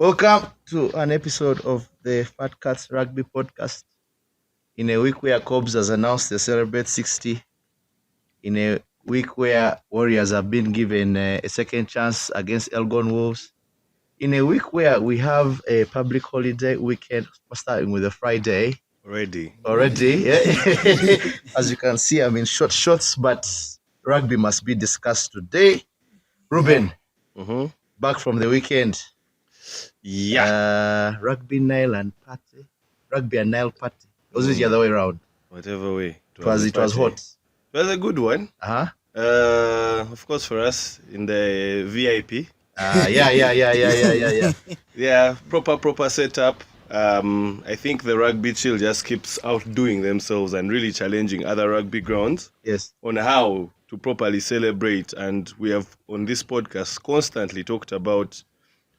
Welcome to an episode of the Fat Cats Rugby Podcast. In a week where Cobs has announced they celebrate 60. In a week where Warriors have been given a second chance against Elgon Wolves. In a week where we have a public holiday weekend, starting with a Friday. Already. Yeah. As you can see, I'm in shorts, but rugby must be discussed today. Ruben, back from the weekend. Yeah. Rugby Nile and party. Rugby and Nile party. Was it the other way around? Whatever way. It was hot. It was a good one. Of course, for us in the VIP. Yeah. Yeah, proper setup. I think the rugby chill just keeps outdoing themselves and really challenging other rugby grounds. Yes. On how to properly celebrate. And we have on this podcast constantly talked about,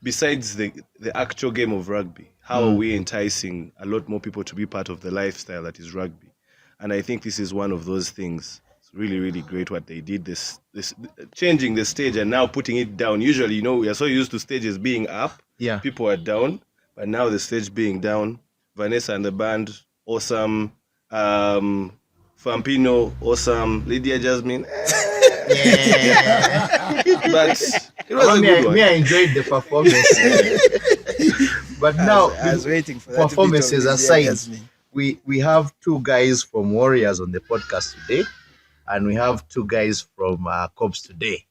besides the actual game of rugby, how are we enticing a lot more people to be part of the lifestyle that is rugby? And I think this is one of those things. It's really, really great what they did, this changing the stage and now putting it down. Usually, we are so used to stages being up. Yeah. People are down. But now the stage being down, Vanessa and the band, awesome. Fampino, awesome. Lydia Jasmine, Yeah. But it was a good one. I enjoyed the performance. But now, I was waiting for that performances aside, we have two guys from Warriors on the podcast today, and we have two guys from Cobs today.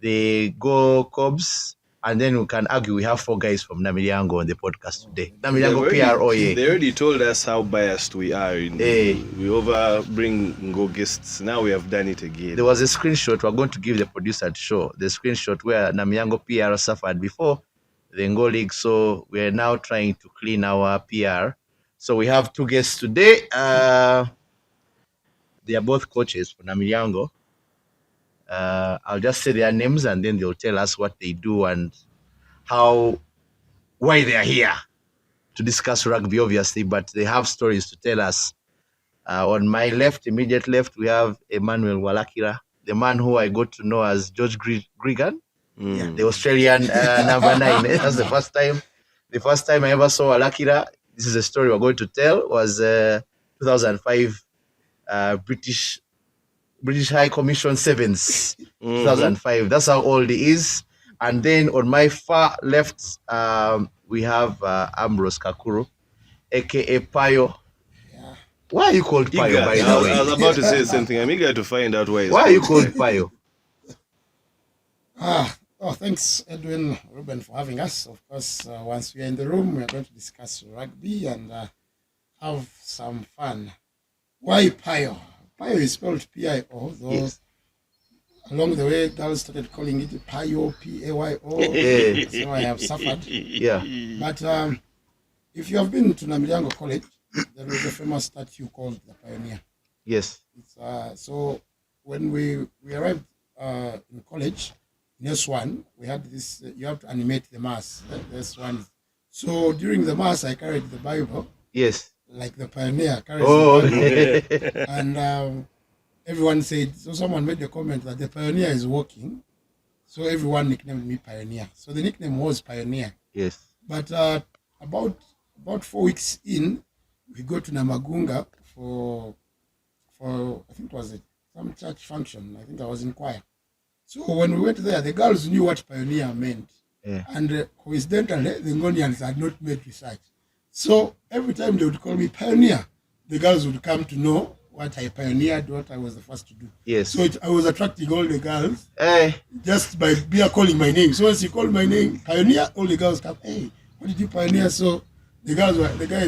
They go Cobs, and then we can argue we have four guys from Namilyango on the podcast today. Namilyango PRO. They already told us how biased we are. We overbring Ngo guests. Now we have done it again. There was a screenshot we're going to give the producer to show. The screenshot where Namilyango PR suffered before the Ngo League. So we're now trying to clean our PR. So we have two guests today. They are both coaches for Namilyango. I'll just say their names and then they'll tell us what they do and why they are here to discuss rugby, obviously, but they have stories to tell us. On my immediate left, we have Emmanuel Walakira, the man who I got to know as George Gregan, the Australian number 9. That's the first time. The first time I ever saw Walakira, this is a story we're going to tell, was 2005 British High Commission Sevens, 2005. That's how old he is. And then on my far left, we have Ambrose Kakuru, a.k.a. Payo. Yeah. Why are you called Payo, by the way? I was about to say something. I'm eager to find out why. Why are you called Payo? Thanks, Edwin Ruben, for having us. Of course, once we are in the room, we are going to discuss rugby and have some fun. Why Payo? Payo is spelled P-I-O, though yes. Along the way, girls started calling it Payo, P-A-Y-O. So I have suffered. Yeah. But if you have been to Namilyango College, there is a famous statue called the Pioneer. Yes. It's, so when we arrived in college, in S1, we had this, you have to animate the mass. That's one. So during the mass, I carried the Bible. Yes. Like the Pioneer carries okay. And everyone said, so someone made the comment that the Pioneer is walking, so everyone nicknamed me Pioneer. So the nickname was Pioneer. Yes. But about 4 weeks in, we go to Namagunga for I think it was some church function. I think I was in choir. So when we went there, the girls knew what Pioneer meant. Yeah. And coincidentally, the Ngonians had not made research. So every time they would call me Pioneer, the girls would come to know what I pioneered, what I was the first to do. Yes. So I was attracting all the girls Hey. just by calling my name. So once you call my name, Pioneer, all the girls come, hey, what did you pioneer? So the guys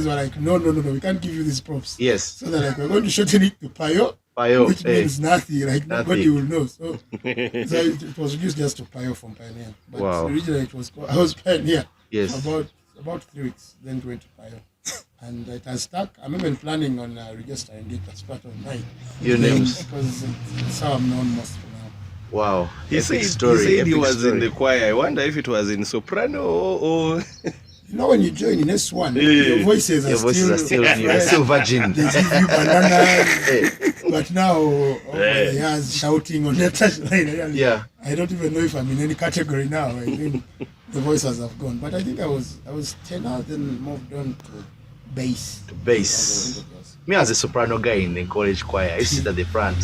were like, no, we can't give you these props. Yes. So they're like, we're going to shorten it to Payo, which means nothing, like nobody will know. So it was reduced just to Payo from Pioneer. But originally it was called, I was Pioneer. Yes. About 3 weeks, then went to Payo. And it has stuck. I'm even planning on registering it as part of my names. Because it's how I'm known most for now. Wow. He said he was in the choir. I wonder if it was in soprano or... You know, when you join in S1, your voices are still virgin. They give you bananas. But now, over the years, shouting on the touchline. Yeah. I don't even know if I'm in any category now. I think the voices have gone. But I think I was tenor, then moved on to bass. Bass. Me as a soprano guy in the college choir, I used to sit at the front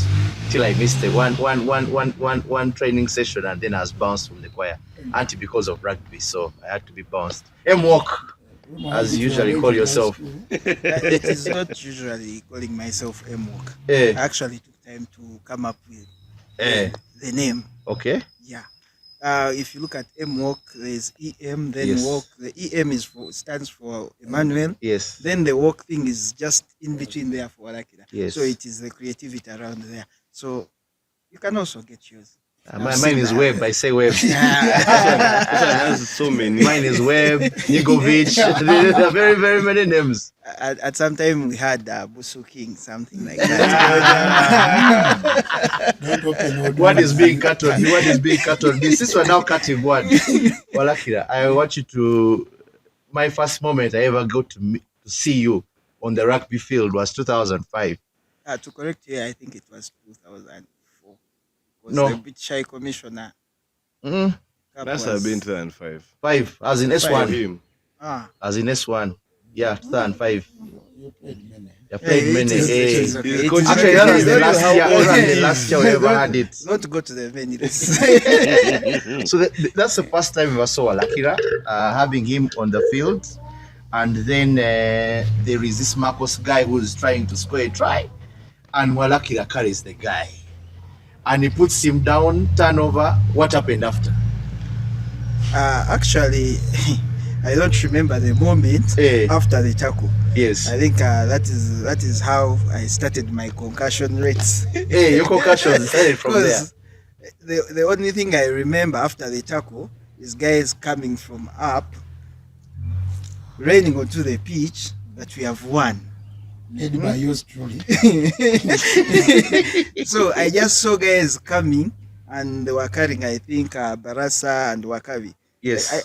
till I missed the one training session, and then I was bounced from the choir. Auntie because of rugby, so I had to be bounced. Emwalk, as you usually call yourself. It is not usually calling myself Emwalk. Eh. I actually took time to come up with the name. Okay. Yeah. If you look at Emwalk, there's EM, then Yes. walk. The EM stands for Emmanuel. Yes. Then the walk thing is just in between there for Walakira. Yes. So it is the creativity around there. So you can also get yours. Mine is Web. I say Web. This one has so many. Mine is Web, Nigovic. There are very, very many names. At some time we had Busu King, something like that. Don't open no What doors. is being cut on? What is being cut on this? Since we're now cutting one, Walakira, I want you to. My first moment I ever got to see you on the rugby field was 2005. To correct you, I think it was 2004. Was No. the bit shy commissioner. Mm, Cup That's was- been 2005. 5, as in For S1, him. as in S1. Yeah, 2005. You played many. You played many. it is eh. okay. He's It is coaching. Actually, okay. that was the Don't last know year. how That was old the he last is. year we ever had it. Not go to the many. So that's the first time we saw Walakira, having him on the field. And then there is this Marcos guy who's trying to score a try. And Walakira carries the guy. And he puts him down, turnover. What happened after? Actually, I don't remember the moment Eh. after the tackle. Yes. I think that is how I started my concussion rates. Hey, your concussion started from there. Because the only thing I remember after the tackle is guys coming from up, raining onto the pitch that we have won. Led by yours truly. So I just saw guys coming and they were carrying, I think, Barasa and Wakabi. Yes.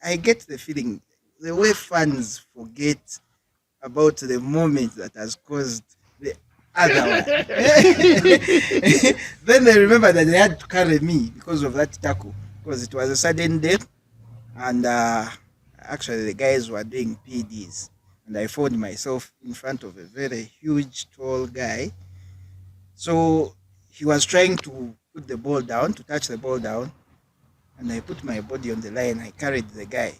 I get the feeling the way fans forget about the moment that has caused the other one. Then they remember that they had to carry me because of that tackle, because it was a sudden death, and actually the guys were doing PDs, and I found myself in front of a very huge, tall guy. So he was trying to put the ball down, to touch the ball down, and I put my body on the line. I carried the guy.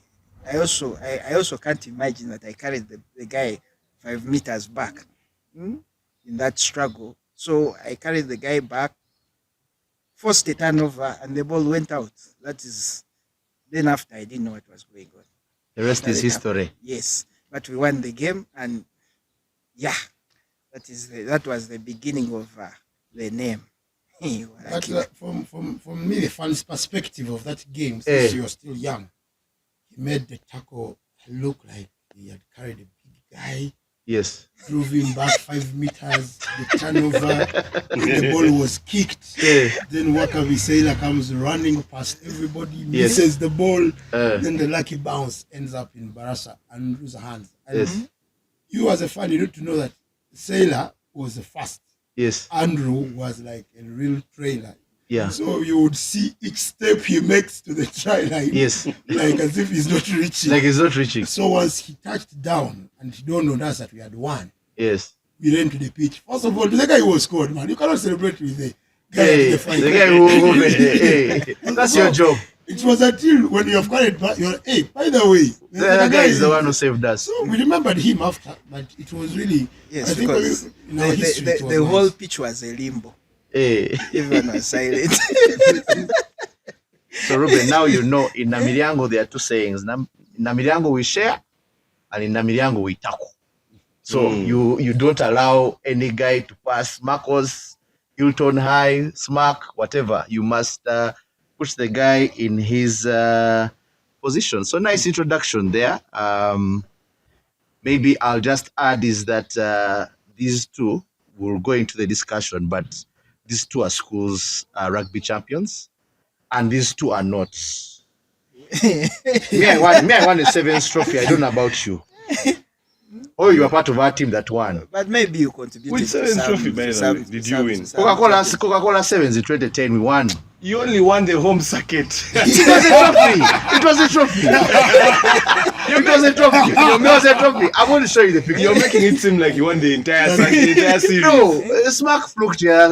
I also can't imagine that I carried the guy 5 meters back in that struggle. So I carried the guy back, forced a turnover, and the ball went out. That is, then after I didn't know what was going on. The rest is history. Yes, but we won the game, and yeah, that was the beginning of the name. But from me, the fans' perspective of that game, since you're still young, he made the tackle look like he had carried a big guy, Yes. drove him back 5 meters, the turnover, the ball was kicked. Yeah. Then Wakabi Sailor comes running past everybody, Yes. misses the ball, then the lucky bounce ends up in Barasa and lose hands. And Yes. you as a fan, you need to know that Sailor was the first. Yes. Andrew was like a real trailer. Yeah. So you would see each step he makes to the try line, Yes. like as if he's not reaching. Like it's not reaching. So once he touched down and he dawned on us that we had won, Yes. we ran to the pitch. First of all, the guy who was scored, man, you cannot celebrate with the guy Hey, at the the fight. guy who went there. Hey, that's your job. It was until when you have carried back, you're, hey, by the way, The other guy is the one who saved us. So we remembered him after, but it was really, Yes, I think because in our history, it was the whole nice. pitch was a limbo. Hey. Everyone was silent. So Ruben, now you know in Namiriango there are two sayings. In Namiriango we share, and in Namiriango we tackle. So you don't allow any guy to pass Marcos, Hilton High, Smack, whatever. You must push the guy in his position. So nice introduction there. Maybe I'll just add is that these two will go into the discussion, but these two are schools rugby champions, and these two are not. me, I won a 7th trophy. I don't know about you. Oh, you are part of our team that won. But maybe you contributed Which to 7th trophy, by the way, did you win? Coca-Cola 7s in 2010, we won. You only won the home circuit. It was a trophy. It was a trophy. It was a trophy. I'm going to show you the picture. You're making it seem like you won the entire circuit, the entire series. No, Smack fluked here,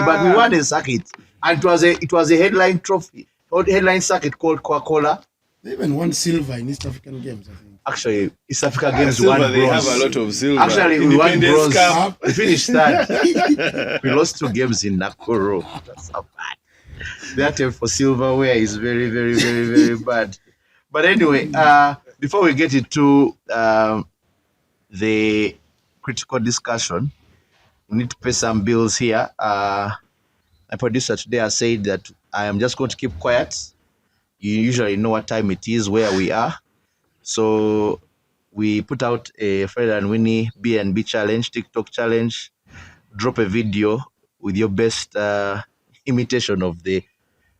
but we won a circuit, and it was a headline trophy or headline circuit called Coca-Cola. They even won silver in East African Games, I think. Actually, East Africa Games Silver, won they bronze. have a lot of silver. Actually, we won Independence bronze. Cup. We finished third. We lost 2 games in Nakuru. That's so bad. The attempt for silverware is very, very, very, very bad. But anyway, before we get into the critical discussion, we need to pay some bills here. My producer today has said that I am just going to keep quiet. You usually know what time it is, where we are. So we put out a Fred and Winnie B&B challenge, TikTok challenge. Drop a video with your best imitation of the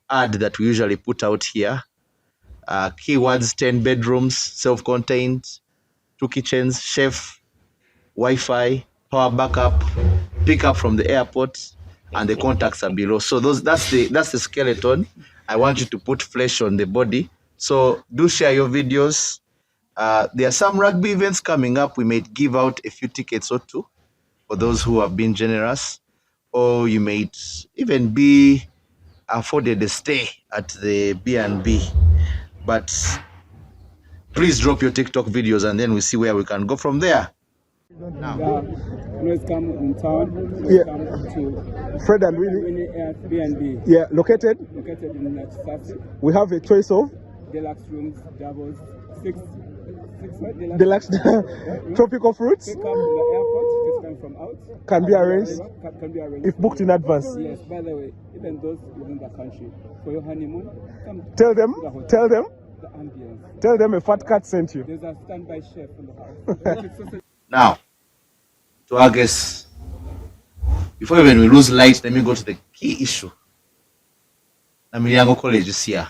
ad that we usually put out here. Keywords: 10 bedrooms, self-contained, 2 kitchens, chef, Wi-Fi, power backup, pick up from the airport, and the contacts are below. So that's the skeleton. I want you to put flesh on the body. So do share your videos. There are some rugby events coming up. We may give out a few tickets or 2 for those who have been generous, or you may even be afforded a stay at the B&B. But please drop your TikTok videos, and then we see where we can go from there. Let's come in town. Yeah. Come to Fred and Winnie. Winnie Airbnb. Yeah, located. Located in Natsasi. We have a choice of Deluxe rooms, doubles, six deluxe tropical fruits. Pick up in the airport. Just come from out. Can be arranged Can be arranged. if booked in advance. Yes. By the way, even those within the country for your honeymoon, come. Tell them to the hotel. The ambience. a fat cat sent you. There's a standby chef in the house. Now, to our guests, before even we lose light, let me go to the key issue. Namiliango College this year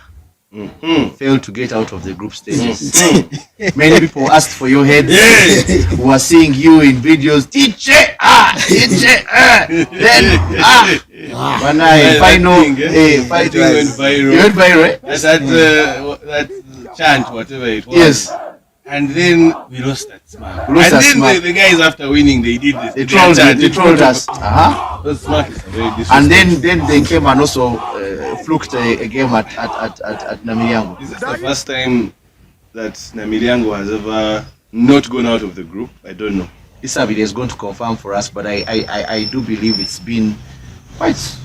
failed to get out of the group stages. Many people asked for your head. We were seeing you in videos. Teacher, then when I final, Fighting went viral. You went viral, That's that chant, whatever it was. Yes. And then we lost that smack. We lost And that then smack. the guys after winning, they did this. They trolled us. That smack is very disrespectful. And then they came and also fluked a game at Namiliango. This is the first time that Namiliango has ever not gone out of the group. I don't know. Isabel is going to confirm for us, but I do believe it's been quite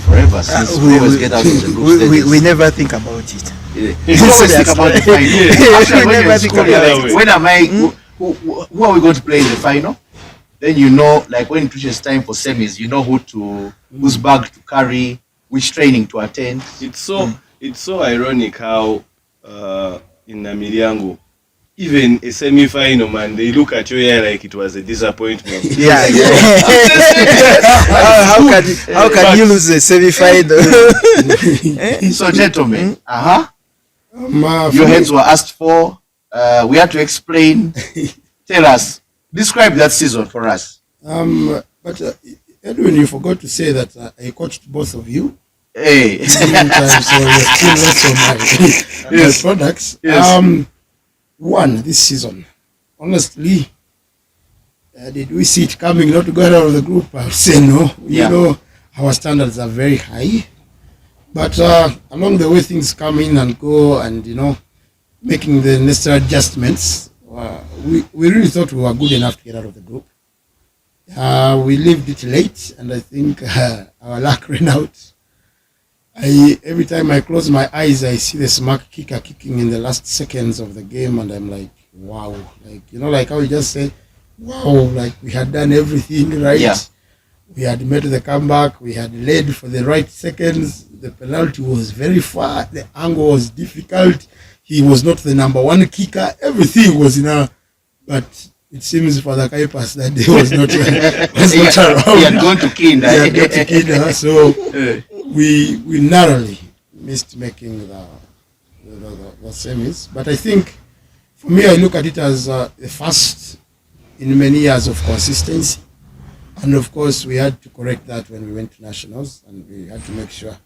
forever since we always get out of the group stages. We never think about it. We always think about the final. Actually, when you're in school, you're like, it. when am I? Who are we going to play in the final? Then you know, like when it reaches time for semis, you know whose bag to carry, which training to attend. It's so ironic how in Namiliango, even a semi-final, man, they look at you here like it was a disappointment. Yeah. How can you lose the semi-final? So, gentlemen, your For heads me, were asked for. We had to explain. Tell us, describe that season for us. but Edwin, you forgot to say that I coached both of you. Hey, Sometimes, so you're still less on my products. Yes. One this season, honestly, did we see it coming not to go out of the group? I would say no. Yeah. You know, our standards are very high, but along the way things come in and go, and you know, making the necessary adjustments, we really thought we were good enough to get out of the group. We lived it late, and I think our luck ran out. Every time I close my eyes, I see the smack kicker kicking in the last seconds of the game, and I'm like, wow. Like, you know, like how you just say, wow, like we had done everything right. Yeah. We had made the comeback. We had led for the right seconds. The penalty was very far. The angle was difficult. He was not the number one kicker. Everything was in a... But it seems for the Kaipas that day was not around. He had gone to Kinda. He had gone to Kinda, so we narrowly missed making the semis. But I think, for me, I look at it as the first in many years of consistency. And of course, we had to correct that when we went to nationals, and we had to make sure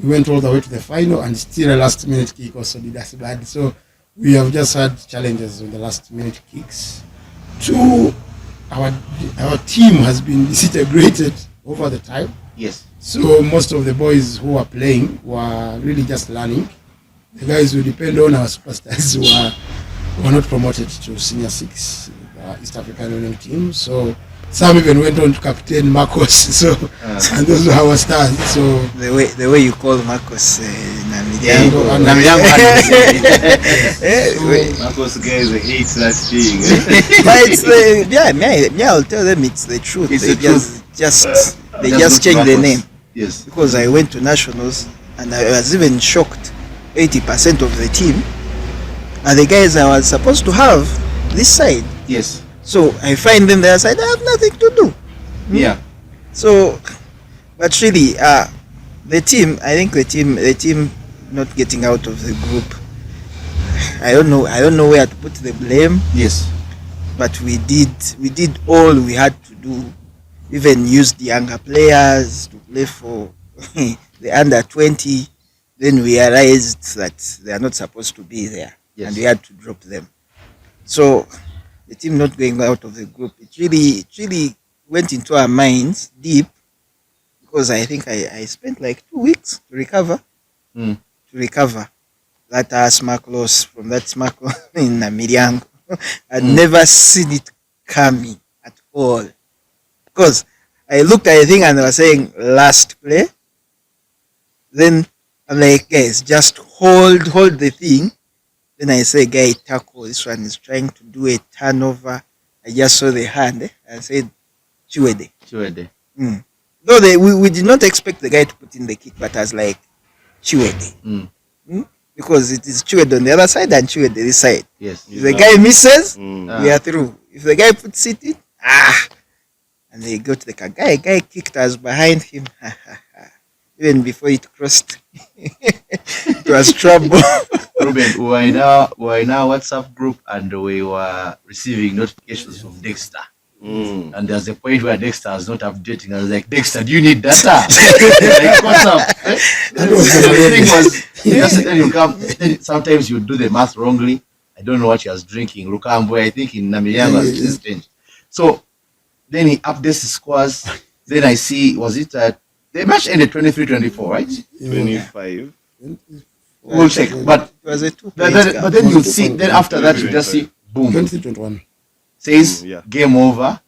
we went all the way to the final, and still a last-minute kick also did us bad. So we have just had challenges with the last-minute kicks. Two, our team has been disintegrated over the time. Yes. So most of the boys who are playing were really just learning. The guys who depend on our superstars were not promoted to senior six, the East African Union team. So some even went on to captain Marcos. So and those were our stars. So the way you call Marcos Namilyango. Marcos guys hate that thing. But it's I'll tell them it's the truth. It's they the just changed the name. Yes. Because I went to nationals and I was even shocked. 80% of the team are the guys I was supposed to have this side. Yes. So I find them there side. I have nothing to do. Yeah. So, but really, the team. I think the team not getting out of the group. I don't know where to put the blame. Yes. But we did all we had to do. Even used the younger players to play for the under 20. Then we realized that they are not supposed to be there, and we had to drop them. So the team not going out of the group, it really went into our minds deep, because I think I spent like 2 weeks to recover. To recover that smack loss from that smack in Namilyango. I'd never seen it coming at all. Because I looked at the thing and I was saying last play. Then I'm like, guys, just hold the thing. Then I say, guy, tackle, this one is trying to do a turnover. I just saw the hand. I said, Chiwede. Though we did not expect the guy to put in the kick, but I was like, Chiwede. Because it is Chiwede on the other side and Chiwede this side. Yes. If the guy misses, we are through. If the guy puts it in, and they go to the car. Guy kicked us behind him. Even before it crossed, it was trouble. Ruben, we were in our WhatsApp group and we were receiving notifications from Dexter. And there's a point where Dexter was not updating. I was like, Dexter, do you need data? Like, what's up? The thing was, then you come, then sometimes you do the math wrongly. I don't know what he was drinking. Lukambwe, I think in Namilyango was strange. So then he updates the scores. Then I see, was it the match ended 23-24, right? 25. We'll check. But It was a but then you see, then after that you just see, boom, 2021. says game over.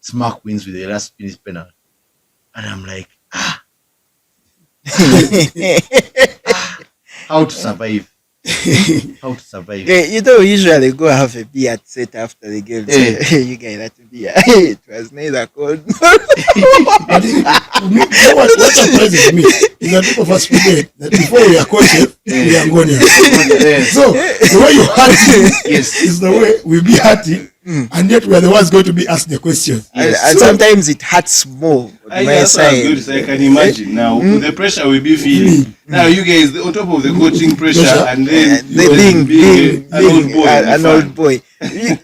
Smack wins with the last minute penalty, and I'm like, how to survive? How to survive? Yeah, we usually go have a beer at set after the game. So, you guys had to be. It was neither cold. But what surprises me is that people of us forget that before we are coaches, we are Ngonians. So the way you hurt is the way we be hurting, and yet we are the ones going to be asked the question. And sometimes it hurts more on my side. I can imagine now the pressure we be feeling. Now you guys on top of the coaching pressure, and then being an old boy.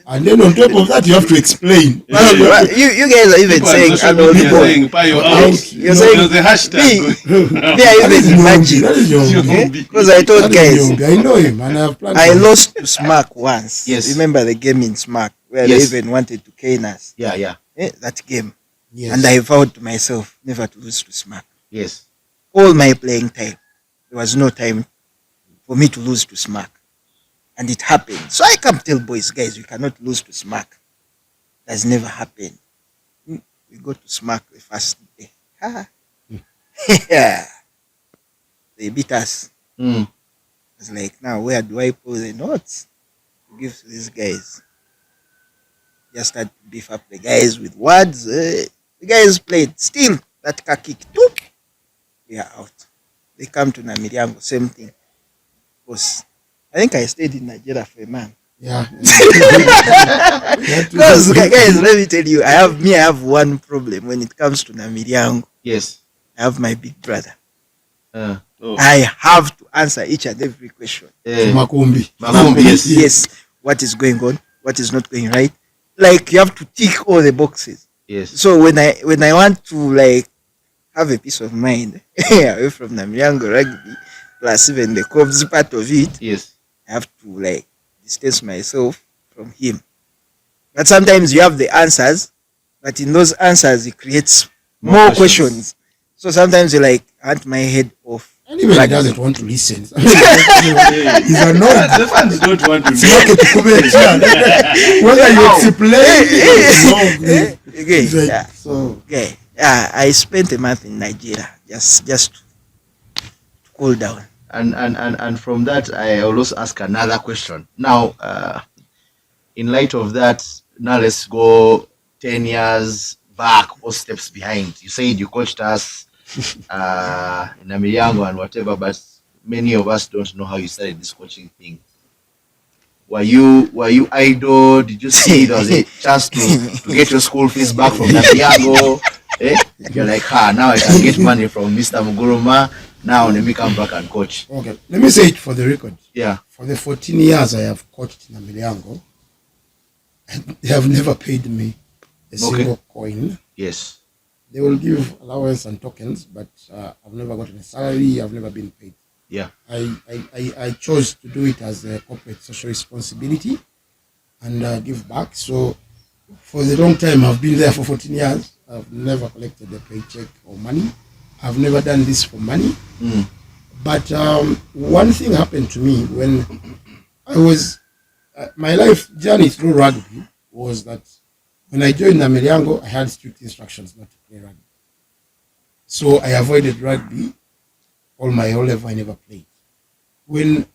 And then on top of that, you have to explain. You guys are even saying an old boy. You're saying the hashtag. Me, I even imagine. Because I told guys, I know him, and I've planned. I lost to Smack once. Yes. Remember the game in Smack where they even wanted to cane us? Yeah. That game. Yes. And I vowed to myself never to lose to Smack. Yes. All my playing time, there was no time for me to lose to Smack. And it happened. So I come tell boys, guys, we cannot lose to Smack. That's never happened. We go to Smack the first day. Yeah. They beat us. It's like, now where do I pull the notes to give to these guys? Just start to beef up the guys with words. The guys played. Still, that car kick. We are out. They come to Namilyango, same thing. Because I think I stayed in Nigeria for a month. Yeah. Because guys, let me tell you, I have one problem when it comes to Namilyango. Yes. I have my big brother. I have to answer each and every question. Makumbi. Yes. What is going on? What is not going right? Like you have to tick all the boxes. Yes. So when I want to like have a peace of mind away from Namilyango rugby, plus even the Cobs part of it, Yes. I have to like distance myself from him. But sometimes you have the answers, but in those answers it creates more questions. So sometimes you like, I want my head off. And even he doesn't want to listen. He's annoyed. The fans don't want to know. Whether you explain Okay, it's like, yeah. so Okay. Yeah, I spent a month in Nigeria just to cool down. And from that, I always ask another question. Now, in light of that, now let's go 10 years back or steps behind. You said you coached us in Amiliango and whatever, but many of us don't know how you started this coaching thing. Were you idle? Did you see there was a chance to get your school fees back from Amiliango? You're like, now I can get money from Mr. Muguruma. Now let me come back and coach. okay, let me say it for the record. Yeah. For the 14 years I have coached in Amiliango, they have never paid me a single coin. Yes. They will give allowance and tokens, but I've never gotten a salary. I've never been paid. Yeah. I chose to do it as a corporate social responsibility and give back. So for the long time, I've been there for 14 years. I've never collected a paycheck or money. I've never done this for money. But one thing happened to me when I was, my life journey through rugby was that when I joined Amiliango, I had strict instructions not to play rugby. So I avoided rugby. All my whole life, I never played. When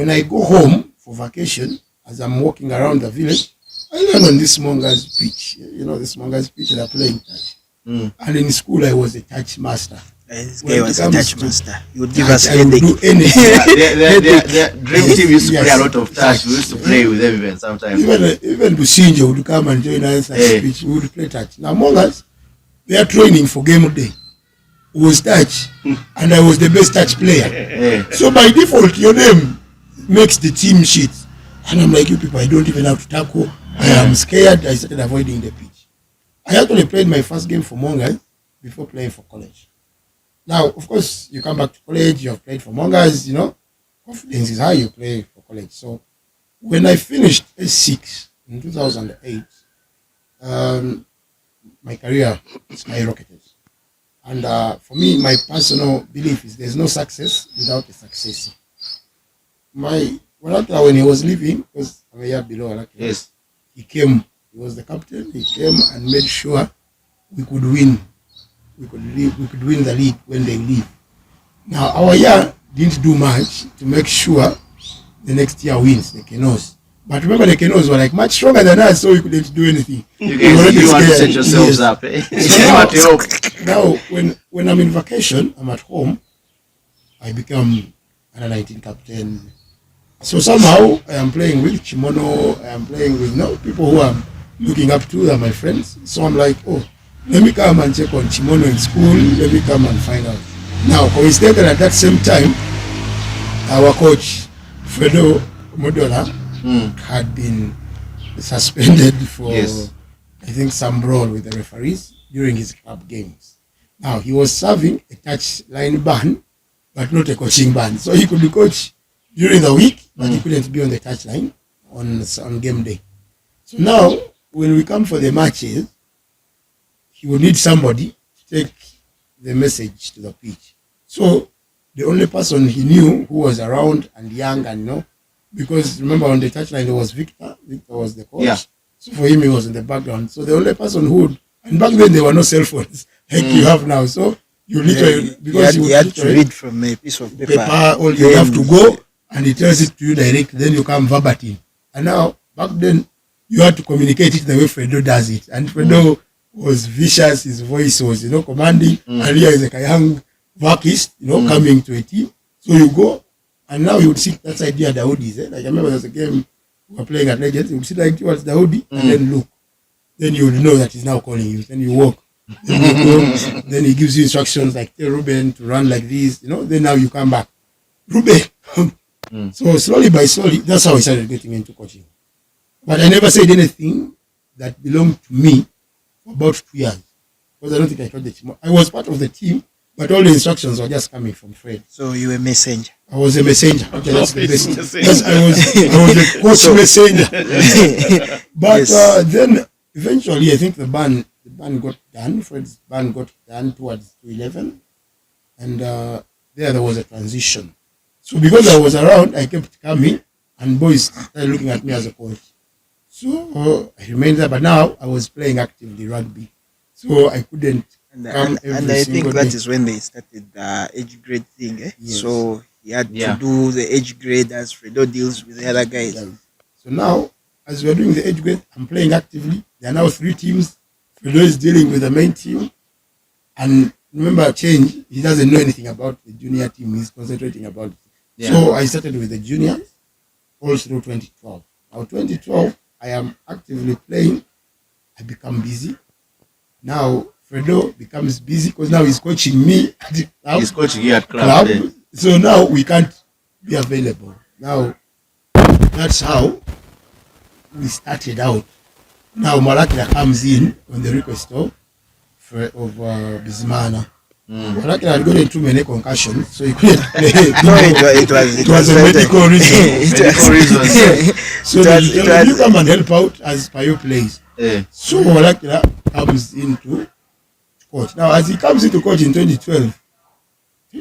I go home for vacation, as I'm walking around the village, I learn on this small guy's pitch. You know, the small guy's pitch, they're playing touch. And in school, I was a touch master. This When guy it was a comes touch to master. He would give us I would do headache. anything. The dream team used to play a lot of touch. We used to play with them even sometimes. Even Businja would come and join us at the pitch. We would play touch. Now, among us, they are training for game day. It was touch, and I was the best touch player. So by default, your name makes the team sheet. And I'm like, you people, I don't even have to tackle. I am scared. I started avoiding the pitch. I actually played my first game for Mongas before playing for college. Now, of course, you come back to college, you have played for Mongas, you know, confidence is high, you play for college. So when I finished S6 in 2008, my career skyrocketed. And for me, my personal belief is there's no success without a successor. When he was leaving, because I'm a year below Walakira, Yes. he came, he was the captain, he came and made sure we could win. We could win the league when they leave. Now, our year didn't do much to make sure the next year wins, the Kenos. But remember, the Kenos were like much stronger than us, so we couldn't do anything. You guys, you want to set yourselves Yes. up. So now, when I'm in vacation, I'm at home, I become under 19 captain. So somehow I am playing with Chimono, I am playing with people who I'm looking up to, are my friends. So I'm like, oh, let me come and check on Chimono in school, let me come and find out. Now, coincidentally at that same time, our coach, Fredo Modola, had been suspended for, I think, some brawl with the referees during his club games. Now, he was serving a touch line ban, but not a coaching ban. So he could be coach during the week, but he couldn't be on the touch line on game day. So now, when we come for the matches, he would need somebody to take the message to the pitch. So the only person he knew who was around and young and because remember on the touchline there was Victor. Victor was the coach. Yeah. So for him he was in the background. So the only person who would, and back then there were no cell phones like you have now. So you literally because you had to read from a piece of paper. Or you have to go and he tells it to you direct, then you come verbatim. And now back then you had to communicate it the way Fredo does it. And Fredo was vicious, his voice was, commanding, and here is like a young Vakist, coming to a team. So you go, and now you would sit that side here at the Dawoodi's. Like I remember there was a game we were playing at Legends, you would sit like towards the Dawoodi, and then look. Then you would know that he's now calling you. Then you walk. Then you go, then he gives you instructions like, tell Ruben to run like this, then now you come back. Ruben. So slowly by slowly, that's how I started getting into coaching. But I never said anything that belonged to me for about 2 years. Because I don't think I told the team. I was part of the team, but all the instructions were just coming from Fred. So you were a messenger. I was a messenger. Okay, that's the best. Messenger. Yes, I was a coach messenger. But Yes. then eventually, I think the ban got done. Fred's ban got done towards 2011, and there was a transition. So because I was around, I kept coming, and boys started looking at me as a coach. So I remained there, but now I was playing actively rugby, so I couldn't come every And I think single that day. is when they started the age grade thing. Yes. So he had Yeah. to do the age grade as Fredo deals with the other guys. Yeah. So now, as we're doing the age grade, I'm playing actively. There are now 3 teams. Fredo is dealing with the main team. And remember, change, he doesn't know anything about the junior team. He's concentrating about it. Yeah. So I started with the juniors all through 2012. Now, 2012, I am actively playing. I become busy. Now, Fredo becomes busy because now he's coaching me at the club. He's coaching here at club. club. So now we can't be available. Now, that's how we started out. Now Walakira comes in on the request of Bismana. Walakira had gotten too many concussions, so he couldn't play. No, it was a medical reason. Medical reasons. So it was- you come and help out as Payo plays. So Walakira comes into coach. Now, as he comes into coach in 2012,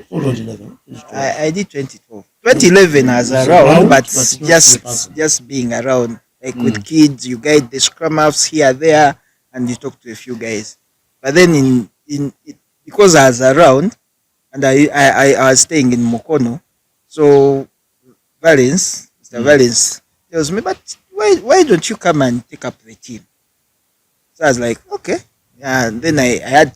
hold on, 2011. I did 2012. 2011 as So around, around, but but not just being around. Like with kids, you guide the scrum halves here, there, and you talk to a few guys. But then because I was around, and I was staying in Mokono, so Mr. Valens tells me, but why don't you come and take up the team? So I was like, okay. And then I had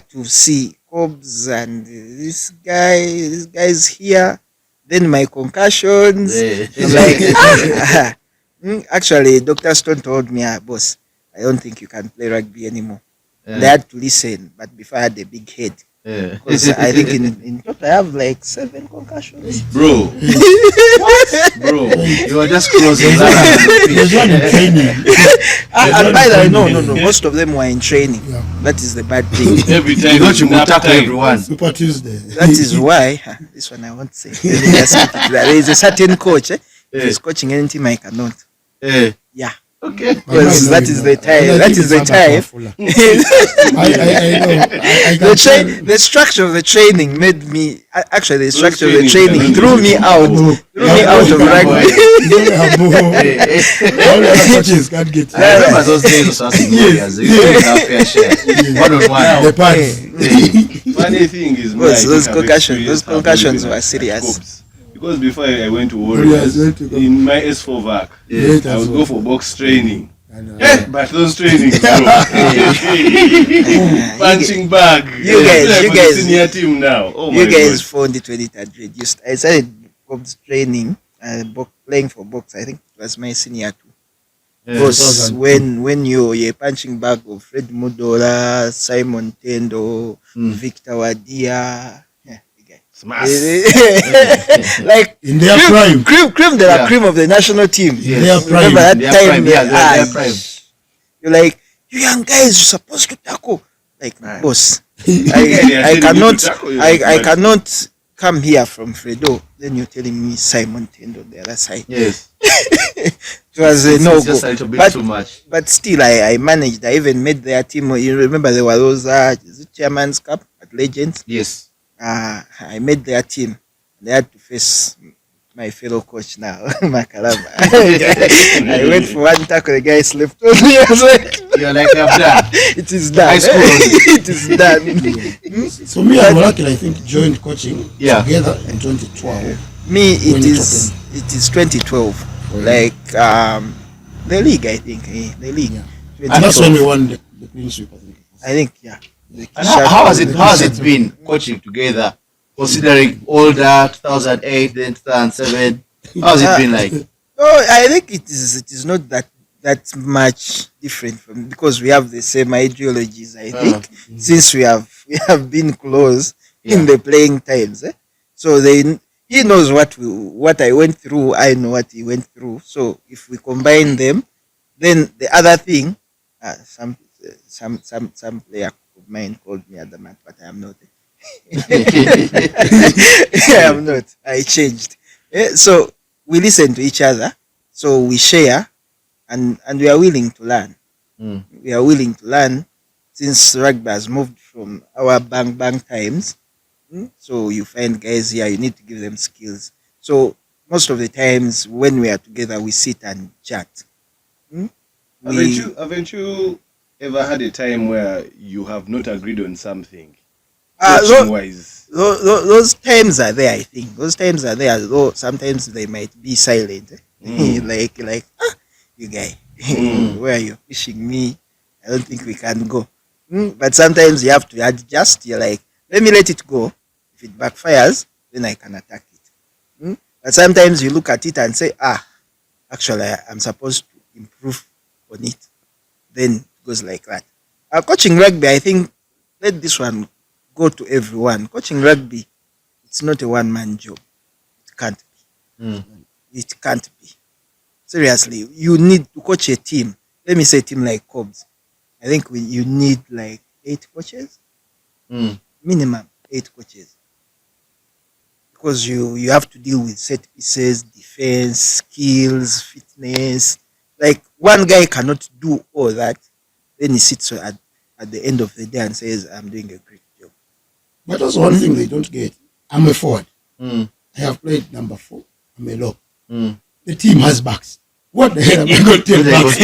to see Cobbs and this guy's here. Then my concussions. I'm like, actually, Dr. Stone told me, boss, I don't think you can play rugby anymore. And I had to listen, but before I had a big head. Because I think in total I have like 7 concussions. Bro. Bro. You were just closing that. There's one in training. And by the way, no. Most of them were in training. Yeah. That is the bad thing. Every You time got to nap tackle time. everyone. Super Tuesday. That is why this one I won't say. Let me just keep it there. There is a certain coach. If he's coaching any team, I cannot. Yeah. Okay. Because that is the time. That is the time. I can The structure of the training made me. Actually, the structure of the training training threw me out. Threw me out of rugby. All the other coaches can't get I remember those days of us in Warriors. We used to have fair share. One on one. the pads. Funny thing is, Those I think I've concussions- those experienced concussions I've were been serious. at Cobbs. Because before I went to Warriors, Warriors, went to go. in my S4 vac, I would go for box training. But those trainings, bro. Punching bag. You guys- I feel like you I'm guys- a senior team now. Oh You my guys God. found it when it had read. I started Cobbs training, playing for box. I think it was my senior too. Because when you're a punching bag of Fred Mudola, Simon Tendo, Victor Wadia, the guy. Smash. Like In their prime. cream de la Yeah. cream of the national team. Their prime. Remember that Their time? prime, yeah, their prime. You're like, you young guys, you're supposed to tackle. Like, Right. boss, they are I telling you to cannot, tackle you, I but- cannot come here from Fredo. Then you're telling me Simon Tendo on the other side. Yes. It was a It's no just a go. little bit But too much. But still, I managed. I even made their team. You remember there were those is it Chairman's Cup at Legends. Yes. I made their team. They had to face my fellow coach now, Makalama. I went for one tackle. The guy slept on me. I was like, You're like, I'm done. it is done. High school. It is done. So me and Walakira, I think, joined coaching Yeah. together in 2012. Me, When it you is 2012. Like the league, I think. The league. Yeah. 2012. And that's when we won the clean sweep, I think. I think, yeah. The And how has it been coaching together, considering older 2008, then 2007? How has it been like? Oh, I think it is not that much different from, because we have the same ideologies. I think since we have been close in the playing times, so he knows what I went through. I know what he went through. So if we combine them, then the other thing, some player of mine called me adamant, but I am not. I am not. I changed. So we listen to each other. So we share, and we are willing to learn. We are willing to learn since rugby has moved from our bang times. So you find guys here, you need to give them skills. So most of the times when we are together, we sit and chat. Haven't you ever had a time where you have not agreed on something? Wise. Those times are there, I think. Those times are there, though sometimes they might be silent. like, you guy, where are you pushing me? I don't think we can go. But sometimes you have to adjust. You're like, let me let it go. If it backfires, then I can attack it. But sometimes you look at it and say, actually, I'm supposed to improve on it. Then it goes like that. Coaching rugby, I think, let this one go to everyone. Coaching rugby, it's not a one-man job. It can't be. It can't be. Seriously, you need to coach a team. Let me say a team like Cobs. I think you need like 8 coaches. Minimum 8 coaches. Because you have to deal with set pieces, defense, skills, fitness. Like one guy cannot do all that. Then he sits at the end of the day and says, I'm doing a great job. But also one thing they don't get, I'm a forward. I have played number 4. I'm a lock. The team has backs. What the hell am I going to tell backs?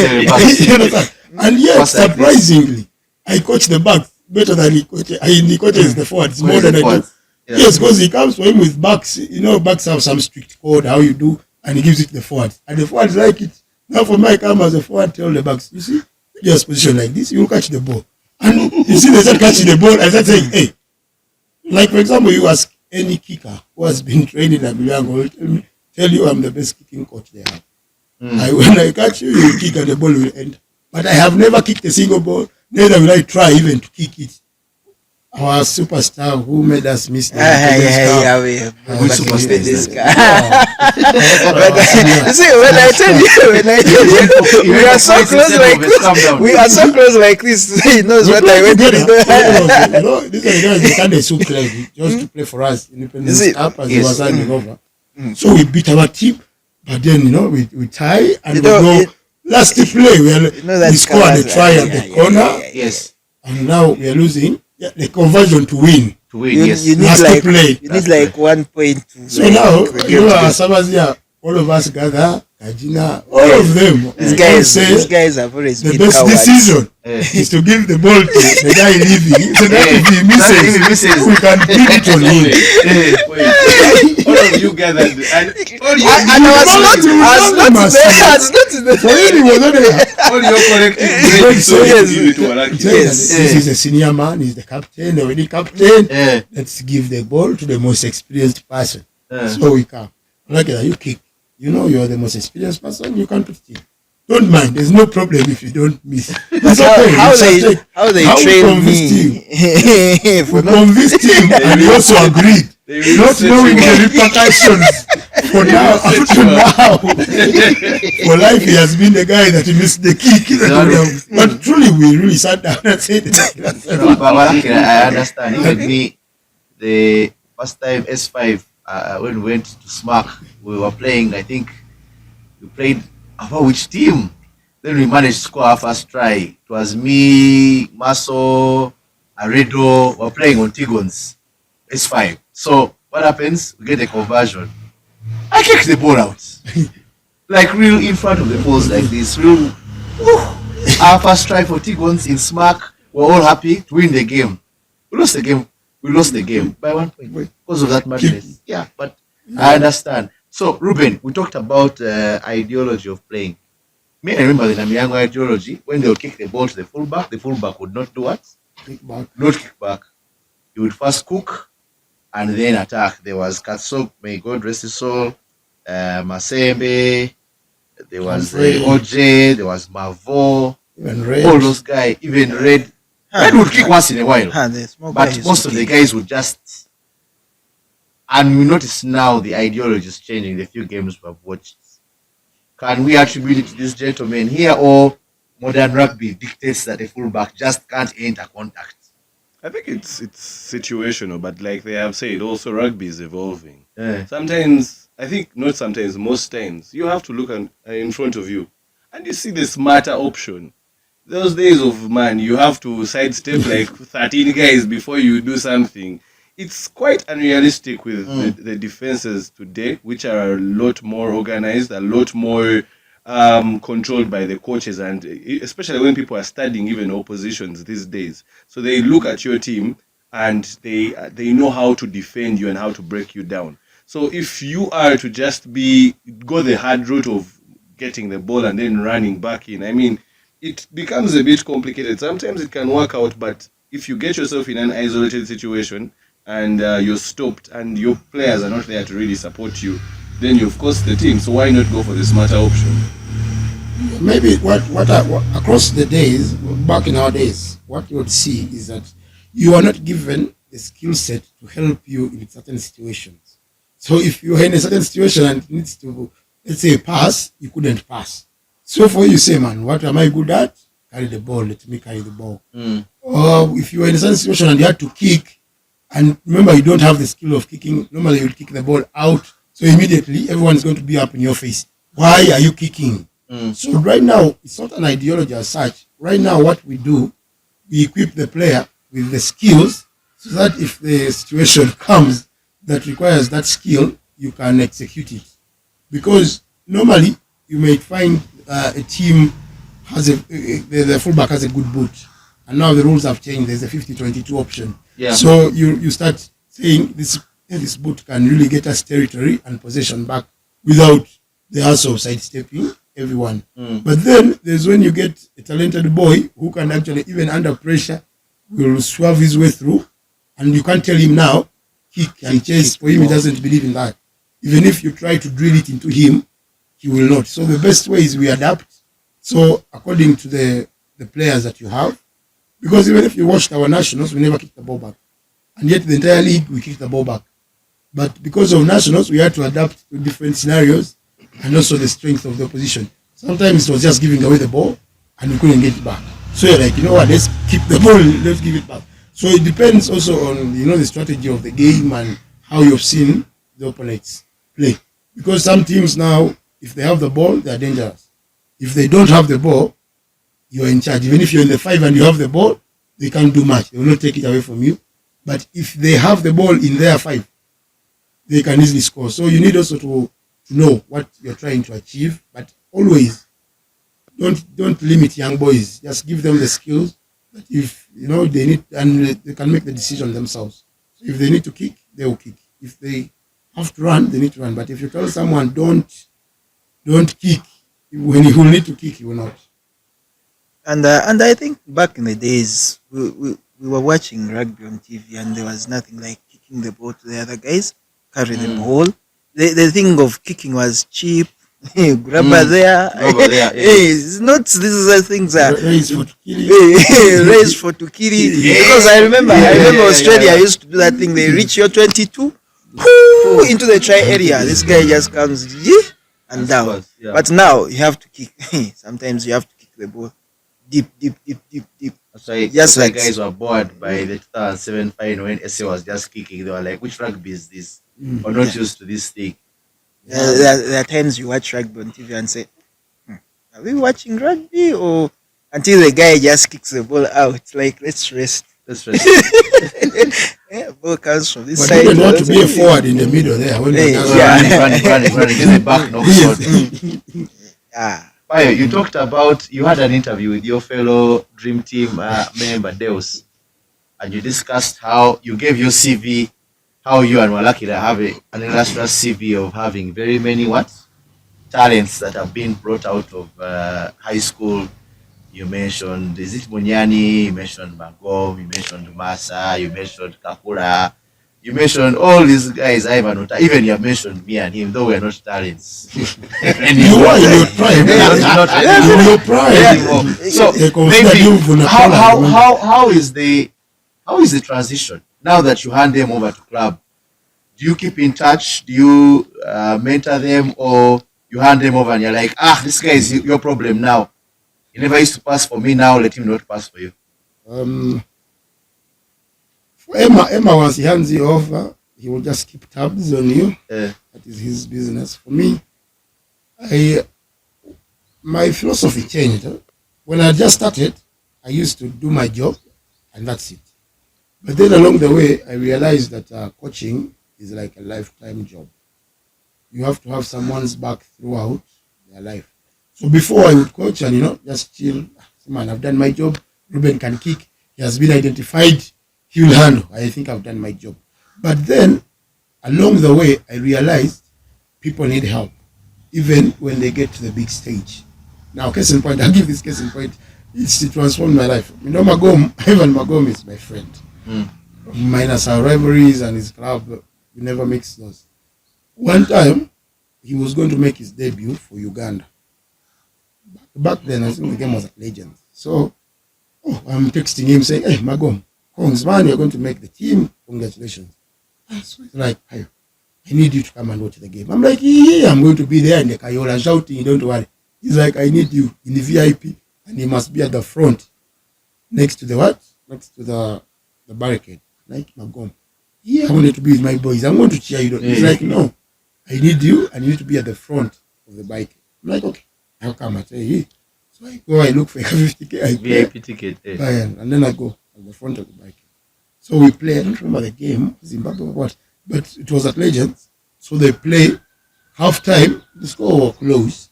You understand? And yet, surprisingly, I coach the backs better than he coaches the forwards more than I do. Yes, because he comes for him with backs. You know, backs have some strict code, how you do, and he gives it to the forwards. And the forwards like it. Now for my come as a forward, tell the backs, you see, just position like this, you will catch the ball. And you see, they start catching the ball, I start saying, hey, like for example, you ask any kicker who has been trained in Ambrose will tell you I'm the best kicking coach they have. When I catch you, you kick and the ball will end. But I have never kicked a single ball, neither will I try even to kick it. Our superstar who made us miss the Which superstar is that? You see, when I tell you, we are so close like this. We are so close like this. He knows what I went to do. You know, these are the guys they can't so play just to play for us. Independence Cup as he was handing over. So we beat our team, but then we tie and we go last play. We scored a try at the corner. Yes. And now we are losing. Yeah, the conversion to win. Yes. You need like 1 point. So now, Sabazia, all of us gather, Kajina, all of them. These guys have always the been best cowards. decision is to give the ball to the guy leaving. So that if he misses, we can pin it on him. All of you gathered, and all you And I was not in the So he was not there. all your collective brain, so you give it to Walakira. This is a senior man, he's the captain, already captain. Let's give the ball to the most experienced person. So we come. Like you kick. You know you're the most experienced person, you can put it in. Don't mind, there's no problem if you don't miss. It's okay. How they train me. We convinced him and he also agreed. Not knowing the repercussions for now, up to now. For life, he has been the guy that missed the kick. But truly, we really sat down and said, I understand. Even me, the first time S5, when we went to SMAC, we were playing, I think, we played about which team? Then we managed to score our first try. It was me, Maso, Aredo, we were playing on Tigons, S5. So what happens? We get a conversion. I kick the ball out. Like real in front of the post like this. Real. Our first try for Tigons in SMAC. We're all happy to win the game. We lost the game by 1 point because of that madness. Yeah, but I understand. So Ruben, we talked about ideology of playing. Me, I remember the Namiango ideology, when they would kick the ball to the fullback would not do what? Not kick back. He would first cook and then attack. There was Katsok, may God rest his soul, Masembe, there was OJ, there was Mavo, all those guys, even Red. Red would kick once in a while, but most of the guys would just. And we notice now the ideology is changing. The few games we have watched. Can we attribute it to this gentleman here, or modern rugby dictates that a fullback just can't enter contact? I think it's situational, but like they have said, also rugby is evolving. Yeah. Sometimes, I think not sometimes, most times, you have to look in front of you, and you see the smarter option. Those days of man, you have to sidestep like 13 guys before you do something. It's quite unrealistic with the defenses today, which are a lot more organized, a lot more controlled by the coaches, and especially when people are studying even oppositions these days. So they look at your team and they know how to defend you and how to break you down. So if you are to just go the hard route of getting the ball and then running back in, I mean, it becomes a bit complicated. Sometimes it can work out, but if you get yourself in an isolated situation and you're stopped and your players are not there to really support you, then you've cost the team. So why not go for the smarter option? Maybe what across the days, back in our days, what you would see is that you are not given the skill set to help you in certain situations. So if you're in a certain situation and it needs to, let's say, pass, you couldn't pass. So for you say, man, what am I good at? Carry the ball, let me carry the ball. Or if you were in a certain situation and you had to kick, and remember you don't have the skill of kicking, normally you'll kick the ball out. So immediately everyone's going to be up in your face. Why are you kicking? So right now, it's not an ideology as such. Right now, what we do, we equip the player with the skills so that if the situation comes that requires that skill, you can execute it. Because normally, you may find a team has the fullback has a good boot. And now the rules have changed. There's a 50-22 option. Yeah. So you start saying this boot can really get us territory and possession back without the hassle of sidestepping everyone. But then there's when you get a talented boy who can actually, even under pressure, will swerve his way through, and you can't tell him now, kick and chase. For him, he doesn't believe in that. Even if you try to drill it into him, he will not. So the best way is we adapt. So according to the players that you have, because even if you watched our nationals, we never kicked the ball back. And yet the entire league, we kicked the ball back. But because of nationals, we had to adapt to different scenarios and also the strength of the opposition. Sometimes it was just giving away the ball and we couldn't get it back. So you're like, you know what, let's keep the ball, let's give it back. So it depends also on, the strategy of the game and how you've seen the opponents play. Because some teams now, if they have the ball, they're dangerous. If they don't have the ball, you're in charge. Even if you're in the 5 and you have the ball, they can't do much. They will not take it away from you. But if they have the ball in their 5, they can easily score. So you need also to know what you're trying to achieve. But always, don't limit young boys. Just give them the skills that if they need, and they can make the decision themselves. So if they need to kick, they will kick. If they have to run, they need to run. But if you tell someone don't kick, when he will need to kick, he will not. And I think back in the days, we were watching rugby on TV, and there was nothing like kicking the ball to the other guys, carry the ball. The thing of kicking was cheap. Grabber there. It's not. These are things that race for Tukiri. Because I remember Australia used to do that thing. They reach your 22, into the try area. This guy just comes and down. Yeah. But now you have to kick. Sometimes you have to kick the ball deep. That's why just like guys were bored by the 2007 final when SA was just kicking. They were like, which rugby is this? Or not used to this thing. There are times you watch rugby on TV and say, are we watching rugby? Or until the guy just kicks the ball out, like, let's rest. Ball comes from this side. But you want to be a forward in the middle there. When running, get the back knocks out. Payo, you talked about, you had an interview with your fellow Dream Team member, Deus, and you discussed how you gave your CV, how you and Walakira have an illustrious CV of having very many talents that have been brought out of high school. You mentioned, is it Munyani? You mentioned Magom, you mentioned Masa, you mentioned Kakura, you mentioned all these guys, even you have mentioned me and him, though we're not talents. And you are in your prime. In your prime. So maybe how is the transition now that you hand them over to club? Do you keep in touch? Do you mentor them, or you hand them over and you're like, this guy is your problem now? He never used to pass for me. Now let him not pass for you. For Emma, once he hands you over, he will just keep tabs on you. That is his business. For me, my philosophy changed. When I just started, I used to do my job, and that's it. But then along the way, I realized that coaching is like a lifetime job. You have to have someone's back throughout their life. So before I would coach and, just chill. Man, I've done my job. Ruben can kick. He has been identified. He will handle. I think I've done my job. But then, along the way, I realized people need help, even when they get to the big stage. Now, case in point, I'll give this case in point. It transformed my life. Ivan Magom is my friend. Minus our rivalries and his club, we never mix those. One time, he was going to make his debut for Uganda. Back then, I think the game was at Legends. So, I'm texting him saying, hey, Magom, Kongs, man, you're going to make the team. Congratulations. So he's like, hey, I need you to come and watch the game. I'm like, yeah, I'm going to be there in the Kayola shouting, don't worry. He's like, I need you in the VIP, and he must be at the front, next to the what? Next to the barricade. Like, Magom, yeah, I wanted to be with my boys. I'm going to cheer you. He's like, no, I need you, and you need to be at the front of the bike. I'm like, okay, I'll come and say, hey. So I go, I look for a 50K, VIP ticket. And then I go at the front of the bike. So we play, I don't remember the game, Zimbabwe or what, but it was at Legends. So they play, half time, the score was close.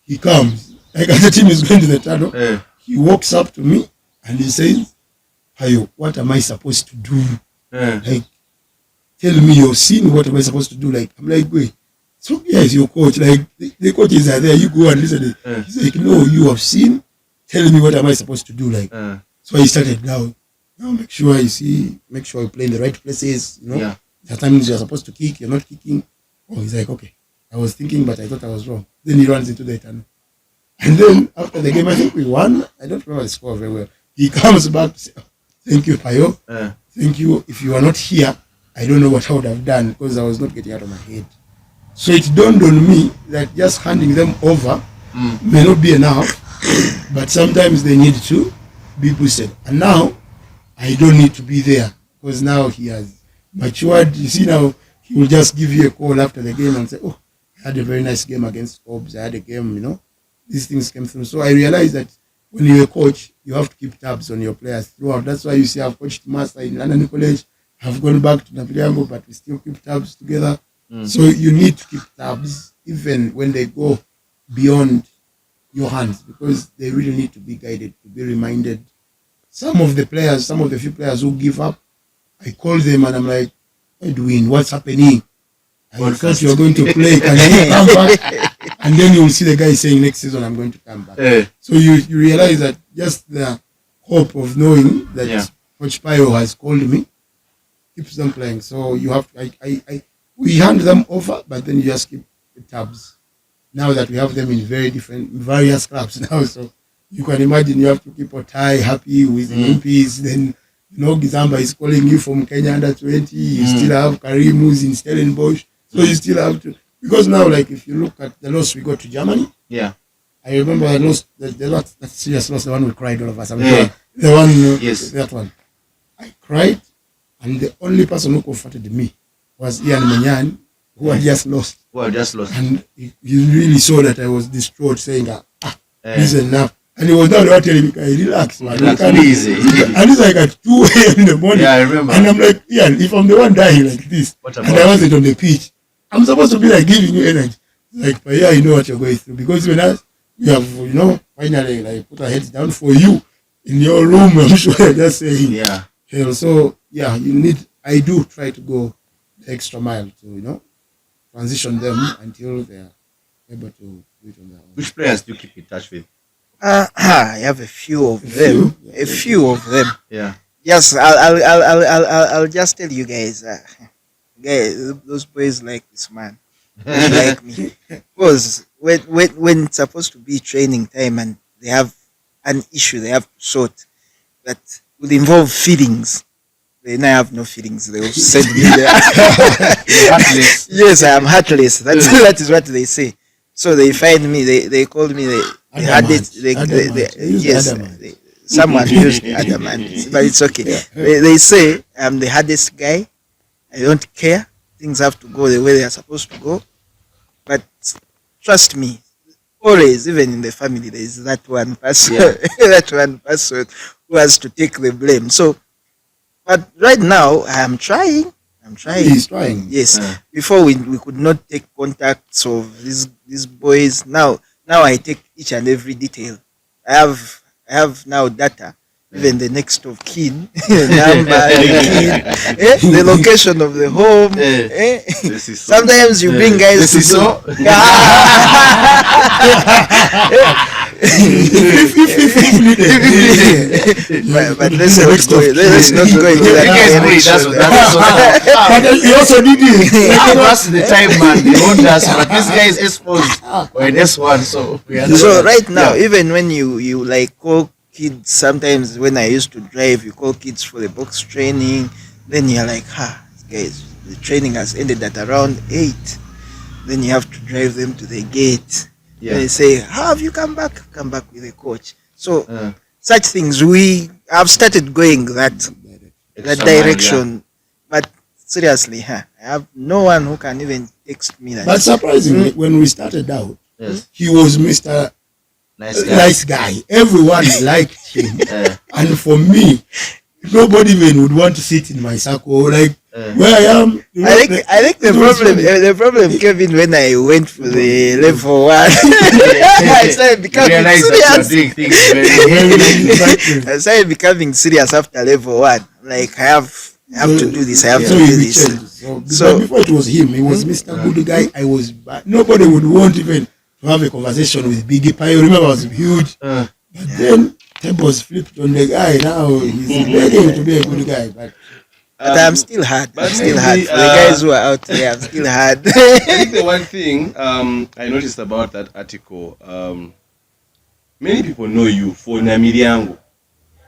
He comes, like as the team is going to the tunnel, he walks up to me and he says, Hayo, what am I supposed to do? Like, tell me your scene, what am I supposed to do? Like, I'm like, wait, so yes, your coach, like, the coaches are there, you go and listen. He's like, no, you have seen, tell me what am I supposed to do? Like, so I started now make sure you play in the right places, Sometimes you're supposed to kick, you're not kicking. Oh, he's like, okay, I was thinking, but I thought I was wrong. Then he runs into the tunnel. And then after the game, I think we won. I don't remember the score very well. He comes back to say, oh, thank you, Payo. Thank you. If you were not here, I don't know what I would have done because I was not getting out of my head. So it dawned on me that just handing them over may not be enough, but sometimes they need to be boosted. And now, I don't need to be there because now he has matured. You see now, he will just give you a call after the game and say, oh, I had a very nice game against Orbs. I had a game, these things came through. So I realized that when you're a coach, you have to keep tabs on your players throughout. That's why you see I've coached Master in London College. I've gone back to Navilango, but we still keep tabs together. So you need to keep tabs even when they go beyond your hands because they really need to be guided, to be reminded. Some of the few players who give up, I call them and I'm like, Edwin, what's happening? I thought you were going to play. Can you come back? And then you'll see the guy saying next season I'm going to come back. So you realize that just the hope of knowing that Coach Payo has called me keeps them playing. So you have we hand them over, but then you just keep the tabs. Now that we have them in various clubs now, so you can imagine you have to keep Otai happy with the MPs. Then Gizamba is calling you from Kenya under 20. You still have Karim who's in Stellenbosch. So you still have to, because now, like, if you look at the loss we got to Germany, I remember I lost that serious loss, the one we cried, all of us. The one, that one. I cried, and the only person who comforted me was Ian Menyan, who had just lost. And he really saw that I was distraught, saying, this is enough. And he was now telling me, relax, man. Easy. And it's like at 2 a.m. in the morning. Yeah, I remember. And I'm like, if I'm the one dying like this, and I wasn't on the pitch, I'm supposed to be like giving you energy. Like, but I know what you're going through. Because when we have, finally, like, put our heads down for you in your room, I'm sure you're just saying, So, I do try to go the extra mile to, transition them until they're able to do it on their own. Which players do you keep in touch with? I have a few of them. Yeah. Yes, I'll just tell you guys. Guys, those boys like this man. They like me. Because when it's supposed to be training time and they have an issue they have to sort that will involve feelings, they now have no feelings. They will send me there. Yes, I am heartless. That is what they say. So they find me. They call me. they had it. Yes, someone used adamant, but it's okay. They say I'm the hardest guy. I don't care. Things have to go the way they are supposed to go. But trust me, always, even in the family, there is that one person, that one person who has to take the blame. So, but right now, I'm trying. He's trying. Yes. Before we could not take contacts of these boys. Now I take each and every detail. I have now data. Even the next of kin, number, the location of the home. Sometimes you bring guys This to is so. but let's not go into that direction. But he also did it. That's the time, man. They owned us, but this guy is exposed. We're this one, so we are. So right now, even when you like call kids, sometimes when I used to drive, you call kids for the box training, then you're like, guys, the training has ended at around 8. Then you have to drive them to the gate. They say, how have you come back? Come back with a coach. So such things, we have started going that direction. But seriously, I have no one who can even text me that. But surprisingly, when we started out, he was Mr. Nice guy. Everyone liked him. And for me, nobody even would want to sit in my circle. Like where I am. I think the problem came in when I went for the level 1. I started becoming serious. I started becoming serious after level 1. Like I have to do this. I have to do this. So before it was him, he was Mr. Good Guy. I was bad. Nobody would want even to have a conversation with Biggie Pie. Remember, I was huge. But then tables flipped on the guy. Now he's begging to be a good guy. But I'm still hard. For the guys who are out there, I'm still hard. I think the one thing I noticed about that article, many people know you for Namiriango.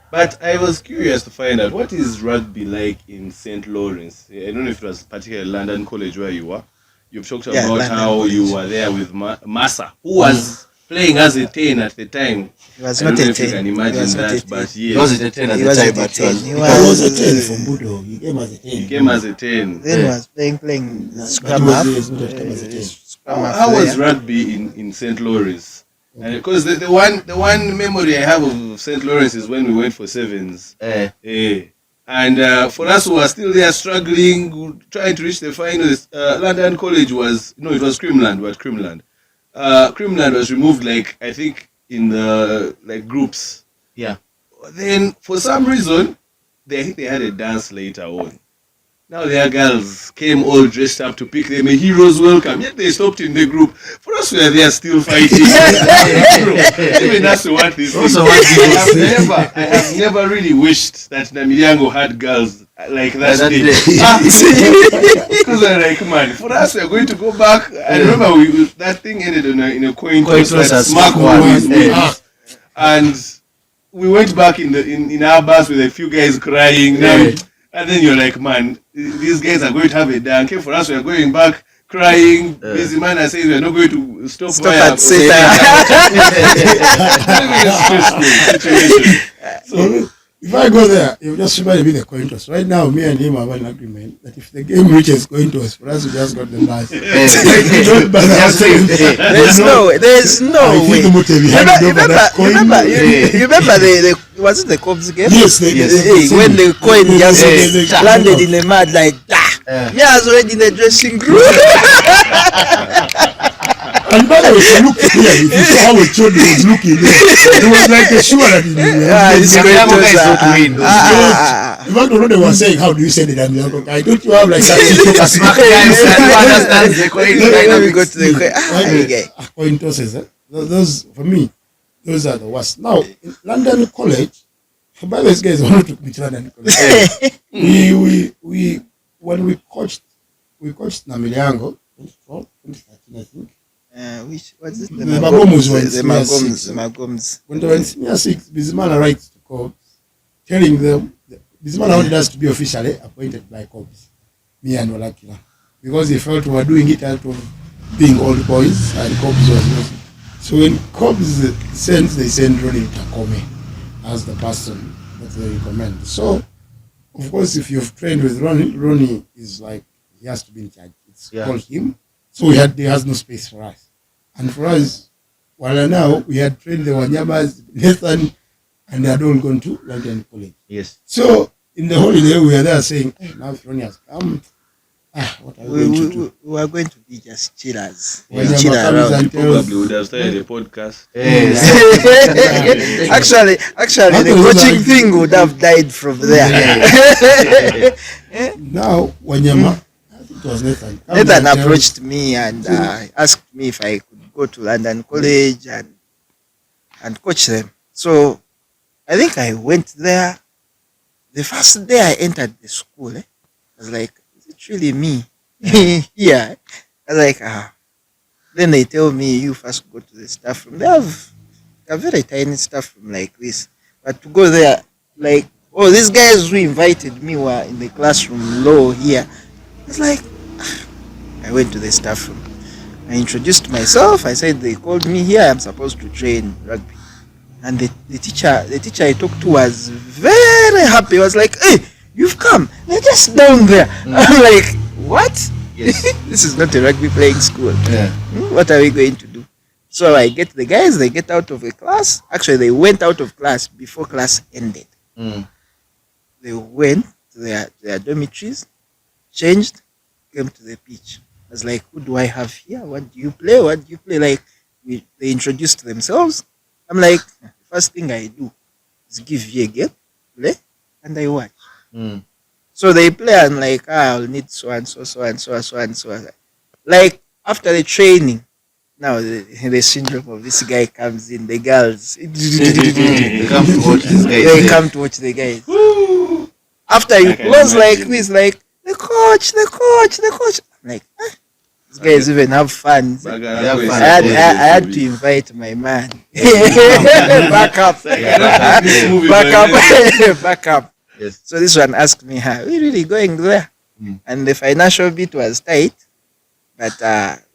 But I was curious to find out, what is rugby like in St. Lawrence? I don't know if it was particularly London College where you were. You've talked about London how College. You were there with Massa, who was playing as a 10 at the time. He was not a 10. You can imagine that, but yes. He wasn't a 10 at the time, but he was a 10 from Budo. He came as a 10. He came as a 10. Then he was playing scrum half. How was rugby in St. Lawrence? And because the one memory I have of St. Lawrence is when we went for sevens. And for us who were still there struggling, trying to reach the finals, London College was, it was Crimland. We were at Crimland. Crimland was removed, I think, in the groups. Yeah. Then for some reason, they had a dance later on. Now their girls came all dressed up to pick them a hero's welcome. Yet they stopped in the group. For us, we are there still fighting. Even us who want this. I have never really wished that Namiriango had girls like that day. Because we're like, man, for us, we're going to go back. I remember that thing ended in a coin toss that Smack won. And we went back in our bus with a few guys crying. And then you're like, man, these guys are going to have a dunk. For us, we're going back crying. Busy man is saying we're not going to stop at Satan. So if I go there, you just reminded me the coin toss. Right now, me and him have an agreement that if the game reaches coin toss, for us, we just got the last. There's no way. You remember was it the Cubs game? Yes. When the coin just landed in the mud like that. Me, I was already in the dressing room. And by the way, if you look here, if you saw how a child was looking there, it was like a sure that he in fact, they were saying, how do you say the damn young guy? Don't you have like that? Smack guys who understands the coin dynamics. Coin tosses, those, for me, those are the worst. Now, in London College, by those guys wanted to beat London College. When we coached Namiriango, 2013, I think. Which was it? The Magoms were the Magoms. When they were in senior 6, Bizimana writes to Cobbs, telling them, Bizimana wanted us to be officially appointed by Cobbs, me and Walakira, because they felt we were doing it out of being old boys, and Cobbs was not. So when Cobbs sends, they send Ronnie Takome as the person that they recommend. So, of course, if you've trained with Ronnie is like, he has to be in charge. It's called him. So he has no space for us. And for us, while now we had trained the Wanyamas, Nathan, and they had all gone to London College. Yes. So in the holiday, we were there saying, hey, now Ronnie has come. What are we going to do? We are going to be just chillers. When Chill Yama comes around. and tells- Probably would have started a podcast. Actually, the coaching thing would have died from there. Now, Wanyama, I think it was Nathan. comes Nathan and tells- approached me and asked me if I could go to London College and coach them. So I think I went there. The first day I entered the school, I was like, is it really me? Yeah. I was like, Then they tell me, you first go to the staff room. They have a very tiny staff room like this. But to go there, like, these guys who invited me were in the classroom low here. I was like, I went to the staff room. I introduced myself. I said they called me here. I'm supposed to train rugby. And the teacher I talked to was very happy. He was like, hey, you've come. They're just down there. I'm like, what? Yes. This is not a rugby playing school. Yeah. What are we going to do? So I get the guys, they get out of the class. Actually, they went out of class before class ended. They went to their dormitories, changed, came to the pitch. I was like, who do I have here? What do you play? What do you play? Like, they introduced themselves. I'm like, the first thing I do is give you a game, play, and I watch. So they play, and like, I'll need so and so, so and so, so and so. Like, after the training, now the syndrome of this guy comes in, the girls. They come to watch these guys. They come to watch the guys. After you close like this, like, the coach. I'm like, these guys even have fun. I had to invite my man. Back up. Yes. So this one asked me, are we really going there? And the financial bit was tight, but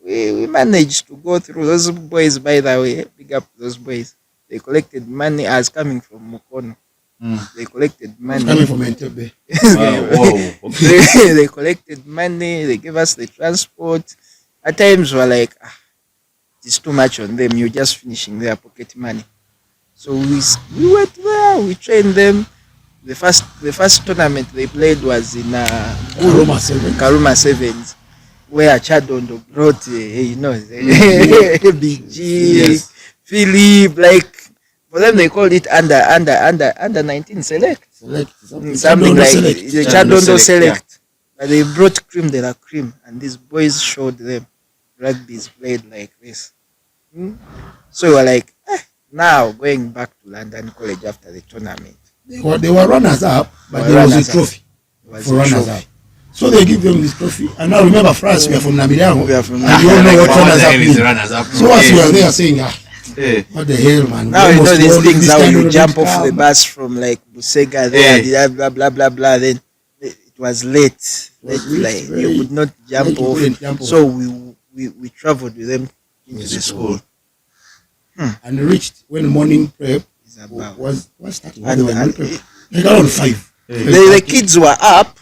we managed to go through. Those boys, by the way, big up those boys. They collected money. I was coming from Mukono. They collected money. Coming from Entebbe. Wow. Okay. They collected money. They gave us the transport. At times we were like, it's too much on them. You're just finishing their pocket money. So we went there. We trained them. The first tournament they played was in Karuma Sevens, where Chadondo brought Big G, Yes. Philip, like for them they called it under 19 select. Something like the Chadondo select. But they brought cream de la cream, and these boys showed them rugby is played like this. So we were like, now going back to London College after the tournament. They were runners up, but there was a trophy for runners up. So they give them this trophy. And now remember, France, we are from Namibiango. We are from And you all know what runners up means. Runners up. So as we are there saying, what the hell, man? Now you know almost these won things this how kind you of jump red off the card. bus from like Busega there, blah blah blah blah. Then it was late. Like you could not jump off. So we traveled with them into the school. And reached when morning prep It's about. was starting. And- Morning and- prep. Like around 5. The kids were up.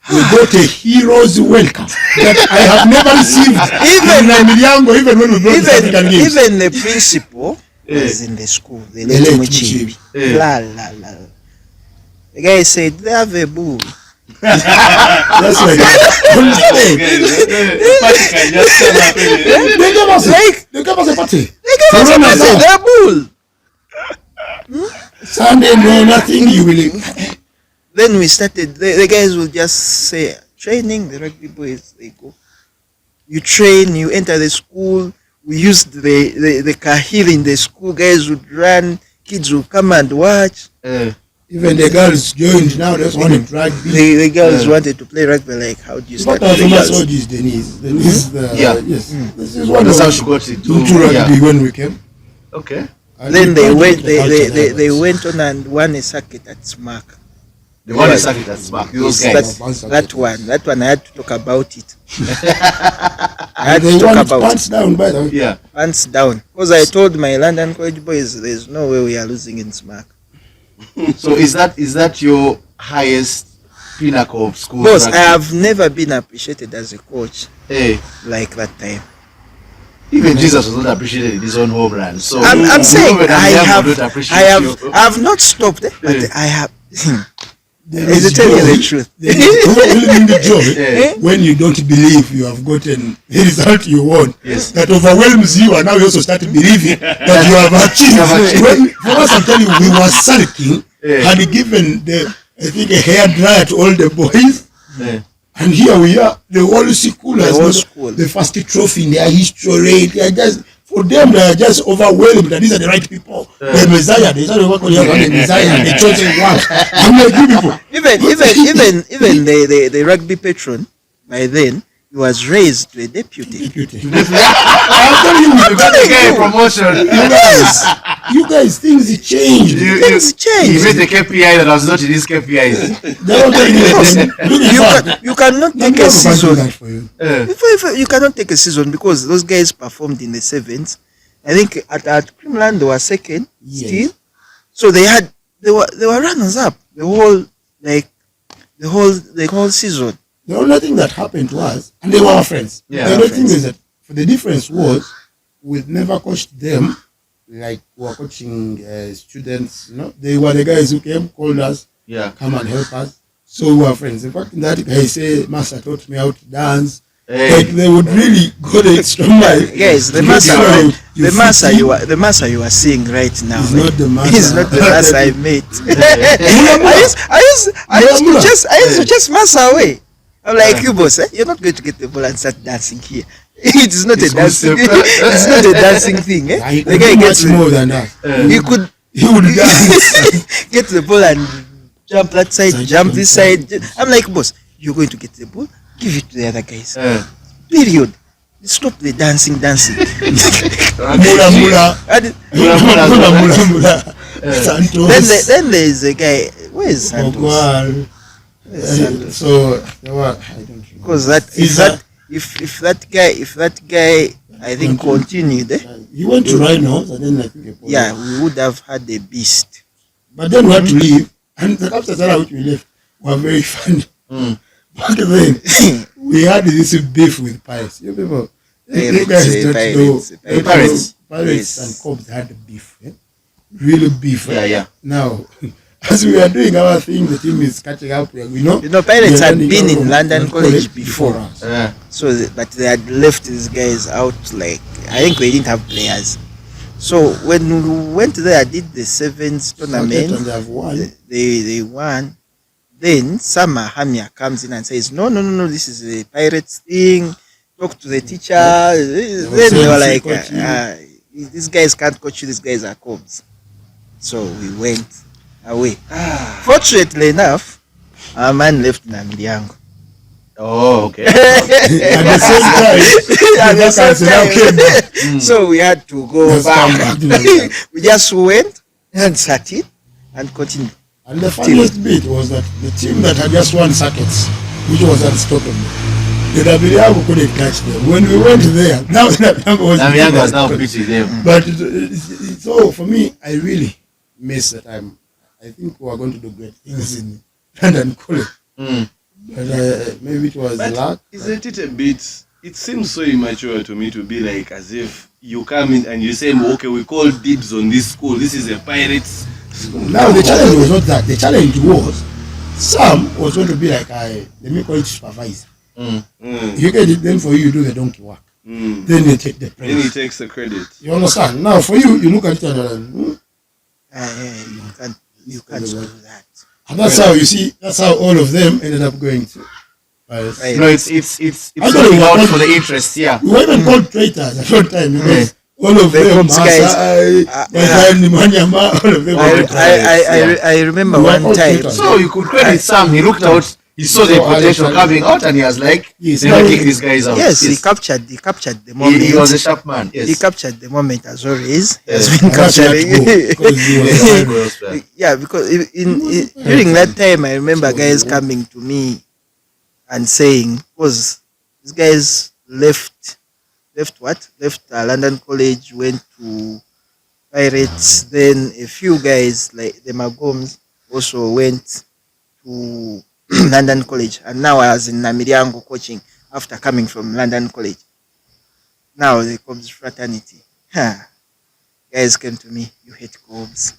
We got a hero's welcome that I have never received in Namibiango, even when we brought the African games. Even the principal was in the school. The The late late Muchibi. Eh. La la la. The guy said they have a bull. That's like they gave us a party. For runners up. They're bull. Sunday, no, nothing. You will. Then we started, the guys will just say, training, the rugby boys, they go. You train, you enter the school. We used the kahil in the school. Guys would run, kids would come and watch. Even the girls joined now. They just want to rugby. The girls wanted to play rugby. Like, how do you start But our with the famous girls? orgy is Denise. Denise, yes. This is what That's how was she got it. into rugby when we came. Okay. And Then we they found went. the culture there They was- went on and won a circuit at Smack. The one you circuit at Smack. Those Yes, guys. that one I had to talk about it. I had They to talk want about pants down, by the way. Yeah. hands down, because I told my London College boys there's no way we are losing in Smack. So is that your highest pinnacle of school? Boss, I rugby? have never been appreciated as a coach Hey, like that time. even Jesus was not appreciated in his own homeland. So I'm saying Ruben and I Liam don't appreciate you. have not stopped, but I have. There Is is to tell you joy. the truth. There is overwhelming joy Yeah. when you don't believe you have gotten the result you want. Yes. That overwhelms you, and now you also start believing that you have achieved. You have achieved. When, for us, I'm telling you, we were sulking. Yeah. Had given I think a hair dryer to all the boys. Yeah. And here we are, the whole school The has whole got school. the first trophy in their history. They are just, for them, they are just overwhelmed that these are the right people. The Messiah, the Messiah, the chosen one. I'm like, you people. Even the rugby patron by then, he was raised to a deputy. Deputy. I'm telling you, you got to get a promotion. You guys, things changed. Things change. He made a KPI that was not in his KPIs. They were telling me, You cannot take never a do season. that for you. If you cannot take a season because those guys performed in the sevens. I think at Creamland they were second still. Yes. So they were runners up the whole season. The only thing that happened was, and they were our friends. Yeah, the our only thing is that the difference was we never coached them like we were coaching students. You know, they were the guys who came, called us, Yeah. come and help us. So we were friends. In fact, that guy say, Master taught me how to dance. Hey. Like they would really go the extra mile. Guys, the to make master, sure you the master fit in. the master you are seeing right now. He's not the master. He's not the master I met. I used to just master away. I'm like, you boss, you're not going to get the ball and start dancing here. It is not a dancing. It's not a dancing thing. Yeah, he The could guy do gets much more than that. he He would dance. get the ball and jump that side, jump this side. I'm like, boss, you're going to get the ball, give it to the other guys. Period. Stop the dancing. Mula mula. And Mula mula. Santos. then there is a guy. Where is Santos? Ogwal. So there were, I don't know. Because if that guy I think continued, He went to Rhinos and then I think yeah, we would have had a beast. But then we had to leave, and the captains which we left were very funny. Back then, we had this beef with pirates. You people, you guys don't know. Pirates. Pirates Yes. and cops had beef, real beef. Yeah. Now, as we are doing our thing, the team is catching up. We know. You know, Pirates we are had learning been out in of London that College before. us. So, but they had left these guys out. Like I think they didn't have players. So when we went there, did the sevens tournament. And they have won. They won. Then Sama Hamia comes in and says, no, this is a Pirates thing. Talk to the teacher. Then they were like, these guys can't coach you. These guys are cops. So we went away. Fortunately enough, our man left Namdiango. Oh, okay. At the same time, So we had to go Let's come back. back. We just went and sat in and continued. And the funniest bit was that the team that had just won circuits, which was unstoppable, the Namiango couldn't catch them. When we went there, now Namiango was now beating them. But so for me, I really miss the time. I think we are going to do great things in London College. But maybe it was luck. Isn't it a bit? It seems so immature to me to be like as if you come in and you say, okay, we call dibs on this school. This is a Pirates school. Now the challenge was not that. The challenge was Sam was going to be like, let me call it supervisor. You get it, then for you do the donkey work. Then you take the Then he praise. takes the credit. You understand? Now for you look at it and You can't do that. and that's how you see. That's how all of them ended up going to. Right. No, it's Actually, looking out we- for the interest. Yeah. We were even called traitors at one time because all of The them, Cops guys, all of them. were traitors. I remember We were one all time. traitors. So you could credit Sam. He looked out He saw the potential coming out, and he was like, Yes, "Never kick these guys out." Yes, he captured the moment. He was a sharp man. Yes. He captured the moment as always. He has Yes. been And that's why I had to go, capturing. because he was Yes, a he high- was, man. Yeah, because during that time, I remember guys coming to me and saying, because these guys left London College, went to Pirates. Then a few guys like the Magoms also went to London College, and now I was in Namiriango coaching after coming from London College. Now the Cobs fraternity. Guys came to me, you hate Cobs.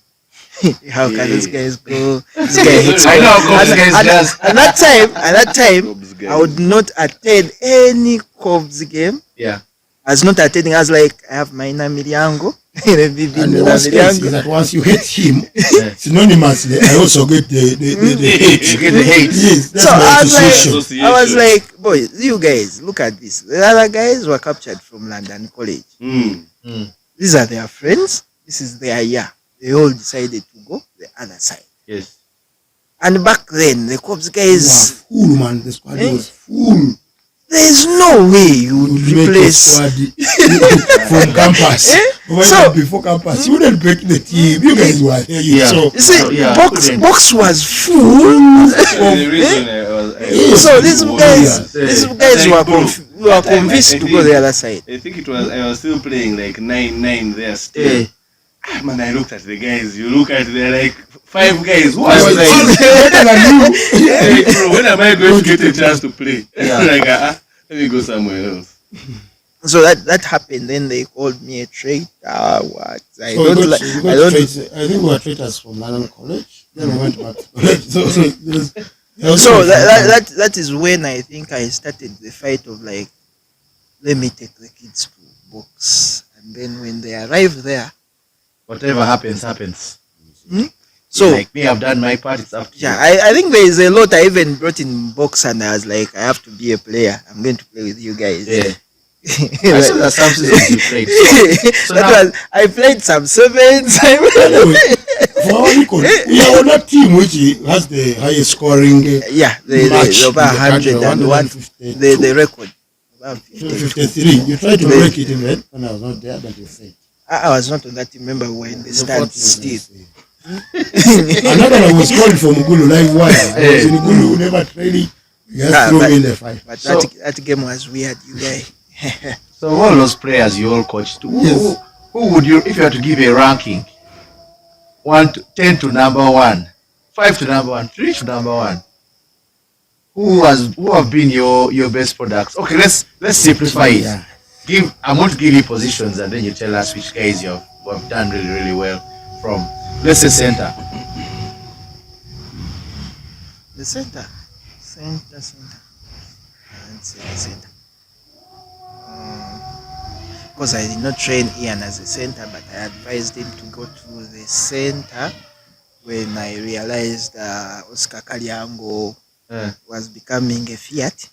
How can these guys go? This guy hates I know how Cobs. Cobs guys does. At that time, Cobs guy. I would not attend any Cobs game. Yeah. I was not attending. I was like, I have my Namiriango. And the worst case is that once you hate him, synonymously, I also get the hate. You get the hate. Yes, that's So my I was association. like, I was like, boys, you guys, look at this. The other guys were captured from London College. These are their friends. This is their year. They all decided to go the other side. Yes. And back then, the Cobs Wow, guys, full, man. The squad Eh? was full. there's no way you would You make a replace. squad from campus. When So- before campus, you wouldn't break the team. You guys were there. Yeah. So You see, Yeah, box was full. The reason So these guys, Yeah. these guys Like, bro, were convinced to go the other side. I think I was still playing like 9-9 there still. Yeah. Man, I looked at the guys. You look at there like 5 guys. Who I are was like, better than you. like, bro, when am I going to get a chance to play? Yeah. Like, let me go somewhere else. So that happened. Then they called me a traitor. What? I So don't like. I don't. I think we were traitors from London College. Then we went back to college. So that is when I think I started the fight of like, let me take the kids to box, and then when they arrive there, Whatever happens, happens. so Like me, I've done my part. It's up to yeah, you. I think there is a lot. I even brought in box, and I was like, I have to be a player. I'm going to play with you guys. Yeah. I saw that some seasons you played. So That now- was, I played some sevens. Anyway, for our record, we are on that team which has the highest scoring Yeah, match the in over the country, 101, 152. the record. About 50. 53. You tried to break it even when I was not there, but you failed. I was not on that team. Remember, we were in the stands still. Another one was called for Mugulu live wire. I was in Mugulu, never training. You just Nah, threw but- me in the fight. But So- that game was weird, you guys. So all those players you all coached, Yes. who would you, if you had to give a ranking, 10 to number 1, 5 to number 1, 3 to number 1? Who have been your best products? Okay, let's simplify it. Yeah. I'm going to give you positions, and then you tell us which guys you have done really, really well from. Let's say center. The center. Let's say the center. Because I did not train Ian as a center, but I advised him to go to the center when I realized Oscar Kaliango was becoming a Fiat.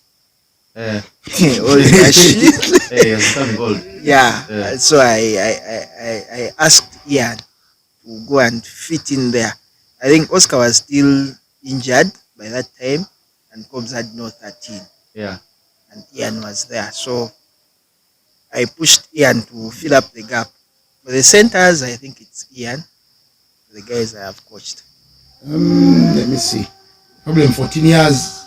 Old machine. It's becoming old. Yeah. Yeah. So I asked Ian to go and fit in there. I think Oscar was still injured by that time, and Cobbs had no 13, Yeah. and Ian was there. So I pushed Ian to fill up the gap. For the centers, I think it's Ian. The guys I have coached. Let me see. Probably in 14 years,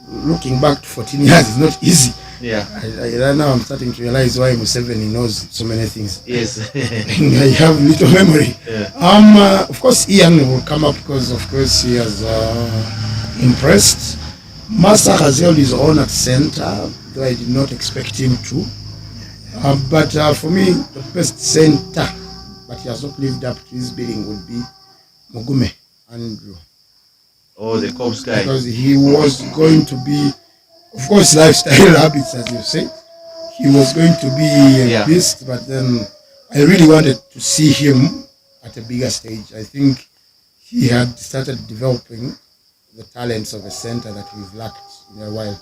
looking back to 14 years is not easy. Yeah. Right now I'm starting to realize why Museveni knows so many things. Yes. I have little memory. Yeah. Of course, Ian will come up because, of course, he has impressed. Massa has held his own at center, though I did not expect him to. But for me, the best center, but he has not lived up to his billing, would be Mugume Andrew. Oh, the Cobs guy. Because he was going to be, of course, lifestyle habits, as you say. He was going to be a beast, but then I really wanted to see him at a bigger stage. I think he had started developing the talents of a center that we've lacked in a while.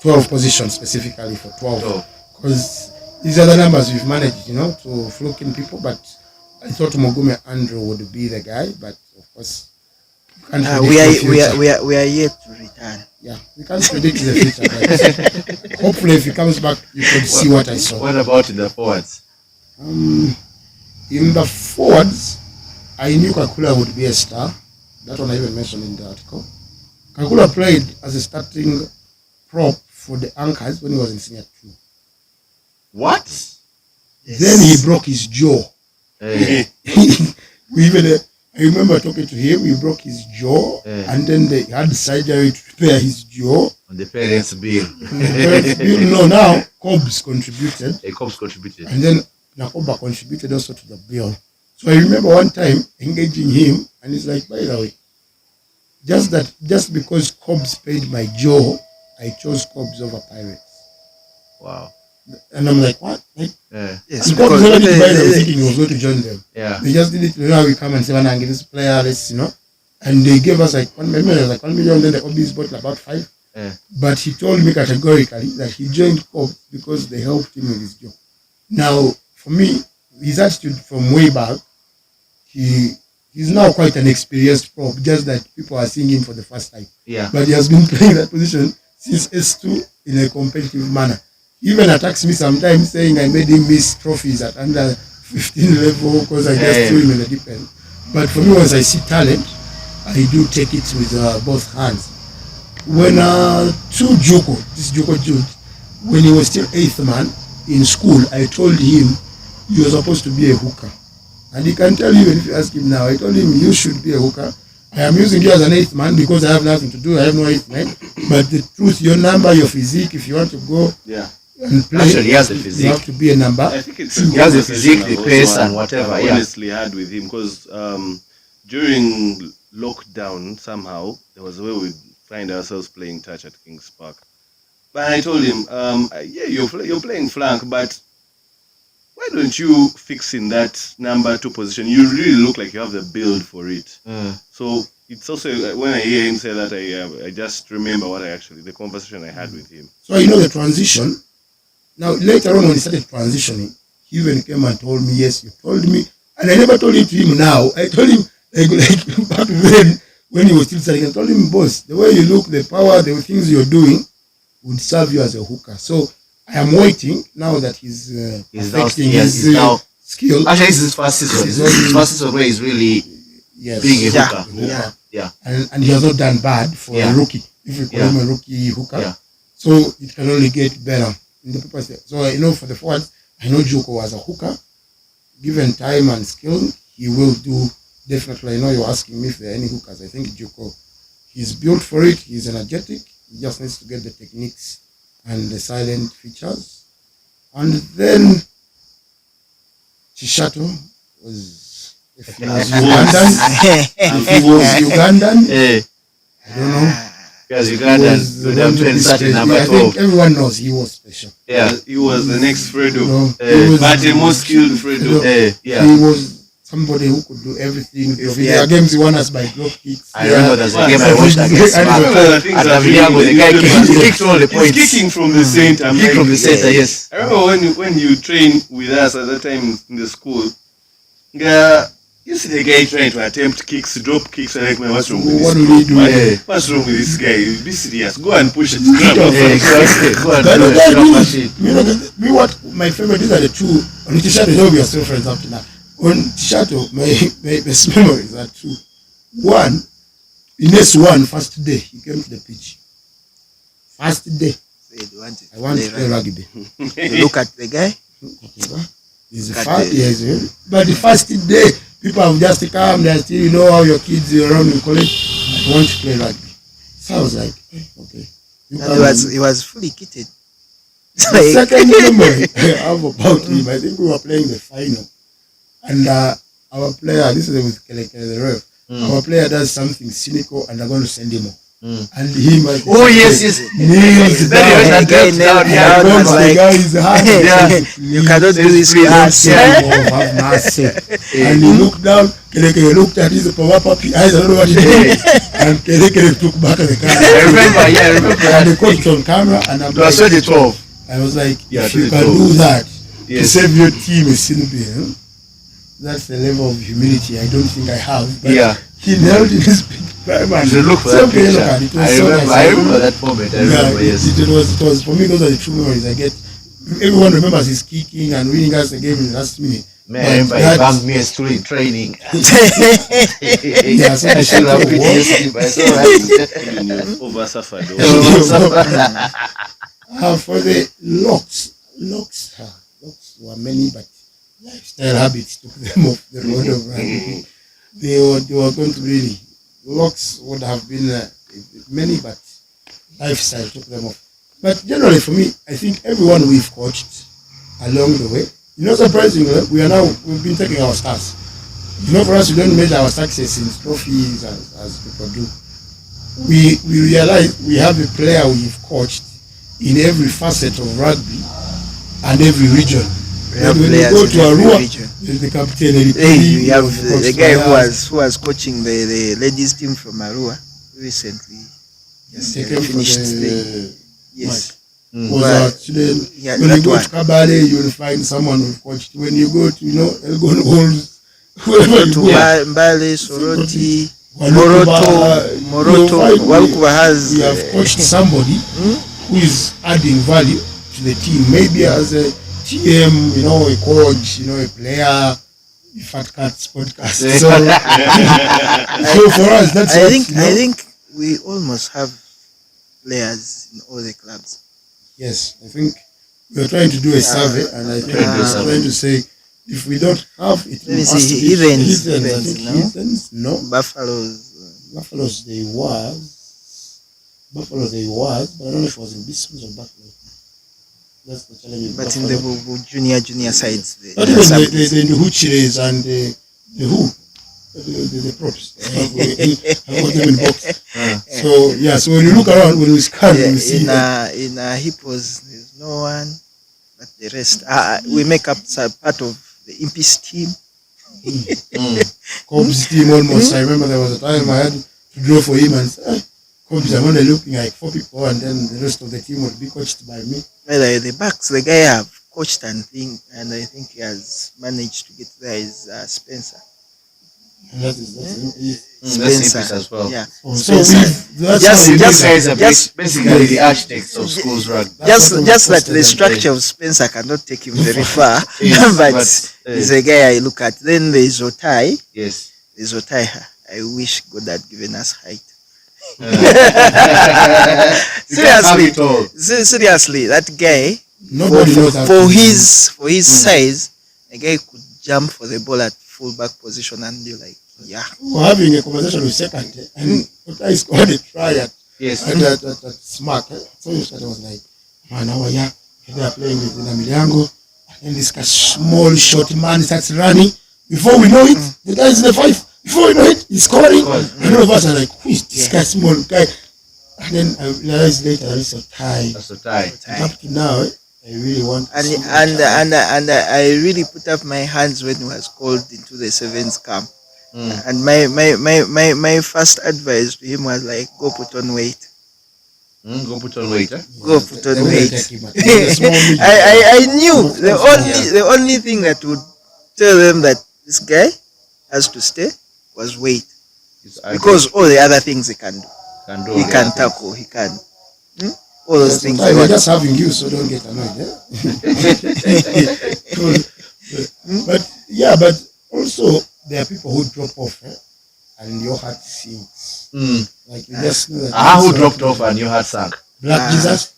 12 positions specifically for 12. Because these are the numbers we've managed, to fluke in people, but I thought Mugume Andrew would be the guy, but of course, you can't predict the future. We are yet to return. Yeah, we can't predict the future. But hopefully, if he comes back, you could see what I saw. What about in the forwards? In the forwards, I knew Kakula would be a star. That one I even mentioned in the article. Kakula played as a starting prop for the Anchors when he was in senior 2. What? Yes. Then he broke his jaw. Hey. I remember talking to him. He broke his jaw, and then they had surgery to repair his jaw. On the parents' bill. No, now Cobbs contributed, Cobbs contributed. and then Nakoba contributed also to the bill. So I remember one time engaging him, and he's like, by the way, just because Cobbs paid my jaw, I chose Cobbs over Pirates. Wow. And I'm like, what? Like, Yes, and Cobbs because already was thinking he was going to join them. Yeah. They just did it, we come and say, "Wanna get this player, let's, And they gave us like 1 million, then the Obis bought about 5. But he told me categorically that he joined Cobbs because they helped him with his job. Now, for me, his attitude from way back, he's now quite an experienced prop, just that people are seeing him for the first time. Yeah. But he has been playing that position since S2 in a competitive manner. He even attacks me sometimes saying I made him miss trophies at under 15 level because I just threw him in the deep end. But for me, once I see talent, I do take it with both hands. When this Joko Jude, when he was still 8th man in school, I told him he was supposed to be a hooker. And he can tell you, if you ask him now, I told him you should be a hooker. I am using you as an 8th man because I have nothing to do. I have no 8th man. But the truth, your number, your physique, if you want to go and play, actually, he has the physique. You have to be a number. I think it's He has the physique, the pace, and whatever. I honestly had with him because during lockdown, somehow there was a way we find ourselves playing touch at Kings Park. But I told him, you're playing flank, but why don't you fix in that number 2 position? You really look like you have the build for it. So it's also, when I hear him say that, I just remember the conversation I had with him. So the transition. Now later on when he started transitioning, he even came and told me, yes, you told me. And I never told it to him now. I told him like back then when he was still starting, I told him, boss, the way you look, the power, the things you're doing would serve you as a hooker. So I am waiting now that he's affecting his skill. Actually, this is his first season. His first season where he's really being a hooker. Yeah. And he has not done bad for a rookie. If we call him a rookie hooker. So it can only get better. In the paper. So for the forwards, I know Joko was a hooker. Given time and skill, he will do definitely. I know you're asking me if there are any hookers. I think Joko, he's built for it. He's energetic. He just needs to get the techniques and the silent features. And then Chishato was, if he was Ugandan, I don't know. Because Ugandan would have been starting number 12. I think everyone knows he was special. Yeah, he was the next Fredo. But the most skilled Fredo. He was somebody who could do everything. The games he won us by drop kicks. I remember there's a game I watched against at Aviliago. The guy kicked all the points. He's kicking from the center. Kick from the center, yes. I remember when you train with us at that time in the school, you see the guy trying to attempt kicks, drop kicks, and like, man, what's wrong with this? What do we do? What's wrong with this guy? Be serious. Go and push it. What my favorite, these are the two. On Tishato, we are still friends up to now. On Tishato, my best memories are two. One, in S1, first day, he came to the pitch. First day. I want to play rugby. You look at the guy. He's but the first day, people have just come, they still, how your kids are around in college, I want to play rugby. So I was like, okay. He was fully kitted. The second memory I have about him, I think we were playing the final. And our player, this is with Kele the ref, our player does something cynical and they're going to send him off. And him, yes. Kneels down. I remember The guy is hard. You cannot do this with us. And he looked down. Kele looked at his puppy eyes. I don't know what he did. And Kele took back the car. I remember. And they caught it on camera. And I'm like, 12. I was like, if you can do that to save your team, it's still be. That's the level of humility I don't think I have. But he knelt in his big prime and You look for that same yellow picture. card. It was I so remember. nice. I remember that moment. I remember. Yeah, Yes. it was for me. Those are the true memories I get. Everyone remembers his kicking and winning us the game in the last minute. Man, I remember he banged me a stool in training. Yeah, so I should have PTSD, but it's alright. Over suffered. For the locks were many, but lifestyle habits took them off the road of rugby. They were going to really, locks would have been many, but lifestyle took them off. But generally for me, I think everyone we've coached along the way, surprisingly, we've been taking our stars. For us, we don't measure our success in trophies as people do. We realize we have a player we've coached in every facet of rugby and every region. When you go to Arua, there's the captain. You have the guy who was coaching the ladies team from Arua recently. Yes, finished the yes. When you go to Kabale, you will find someone who coached. When you go to Elgon Halls, wherever you go, Mbale, Soroti, Moroto, Walukuba has. We have coached somebody who is adding value to the team. Maybe as a TM, a coach, a player, a Fat Cats podcast. So, so for us, that's I think we almost have players in all the clubs. Yes, I think we're trying to do a survey, and I think we're trying to say if we don't have it, let me see, Heathens, no. Buffaloes, they was, but I don't know if it was in Bisons or Buffalo. That's the challenge. But in the junior sides, not even the Huchiles and the who. The props. I got them in box. So when you look around, when we scan, we see in hippos there's no one, but the rest we make up part of the Impis team. Cobb's team almost. I remember there was a time I had to draw for him and say, Cobb's, I'm only looking like 4 people, and then the rest of the team would be coached by me. Well, the backs, the guy have coached and I think he has managed to get there is Spencer. And that's Spencer as well. Yeah. So basically the architects of schools rugby. Just that the structure of Spencer cannot take him very far, but he's a guy I look at. Then there's Otai. Yes. There's Otai. I wish God had given us height. Seriously, that guy. Nobody knows for his size, a guy could jump for the ball at fullback position, and you're like, yeah. We're having a conversation with second, and Otai scored a try at Smack. So you started was like, man, how are you? They are playing with Namiliango, and this small, short man starts running. Before we know it, the guy is in the 5. Before we know it, he's scoring. And all of us are like, who is this guy, small guy? And then I realized later that it's Otai. That's Otai. Up to now, I really want to and I really put up my hands when he was called into the 7th camp. And my first advice to him was like, go put on weight. Go put on weight. Go put on weight. I knew the only thing that would tell them that this guy has to stay was weight, because all the other things he can do. He can tackle. He can. All those things. We're just having you, so don't get annoyed. But also there are people who drop off, and your heart sinks. Like you just know that. Who dropped off and your heart sank? Black Jesus.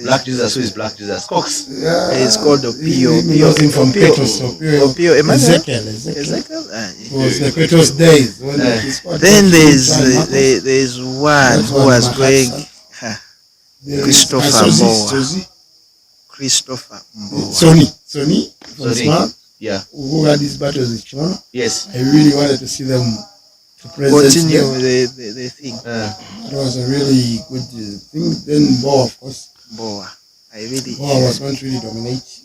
Black Jesus. Who is Black Jesus? Cox. Yeah. It's called Opio. Opio from Petros. Opio Emmanuel. Ezekiel. It was the Petros days. Then there's one who was going. Christopher Mbowa. Christopher Mbowa. Sonny from Smart. Yeah. Who had these battles with Chimano. Yes. I really wanted to see them to continue the thing. It was a really good thing. Then Mbowa, of course. Mbowa was going to really dominate.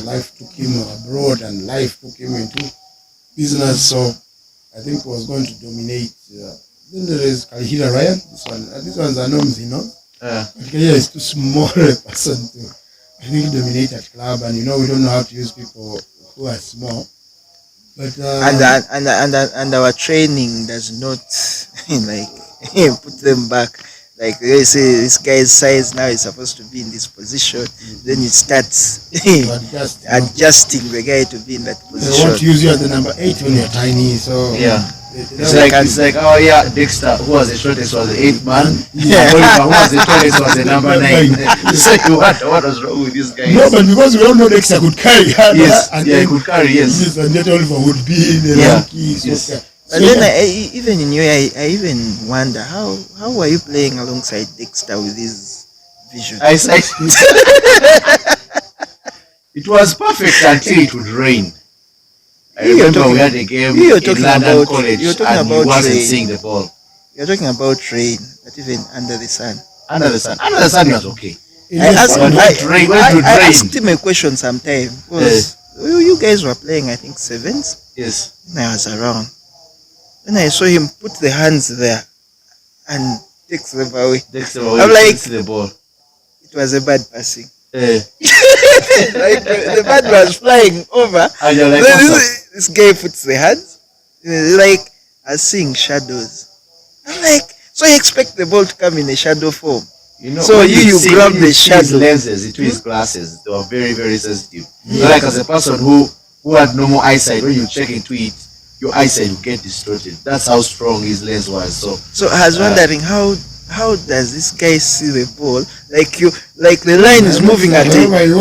Life took him abroad, and life took him into business. So I think he was going to dominate. Then there is Kalihira Ryan. This one's a norms, Kalihira is too small a person to, I think, dominate at club. And we don't know how to use people who are small. But and our training does not like put them back. Like they say, this guy's size now is supposed to be in this position. Then it starts adjusting the guy to be in that they position. want to use you as the number 8 when you're tiny. So Yeah. It's It's like, oh yeah, Dexter, who was the shortest, was the 8th man. Yeah. Oliver, who was the tallest, was the number 9. So what was wrong with these guys? no, but because we all know Dexter could carry hard, Yes, and yeah, he then could carry, yes. and yet Oliver would be the Yeah, lanky yes. soccer. But So, then yeah, even in you, I even wonder how were you playing alongside Dexter with his vision? It was perfect until it would rain. I You're remember talking- we had a game you're in talking London about- College you're talking and he about wasn't rain. seeing the ball. You're talking about rain, but even under the sun. Under the sun he was okay. in I the asked, final, I asked him a question sometime. Because you guys were playing, I think, sevens. Yes. When I was around. When I saw him put the hands there and takes them away, Dexter I'm like- see the ball. it was a bad passing. Eh, Like the ball was flying over. and you're like, Then what's up? this guy puts the hands, like I seeing shadows. I'm like, so you expect the ball to come in a shadow form? You know, So when you grab when the see his shadow. lenses into his glasses, they were very, very sensitive. So like as a person who had normal eyesight, when you check into it, your eyesight will get distorted. That's how strong his lens was. So I was wondering how does this guy see the ball? Like the line is moving at a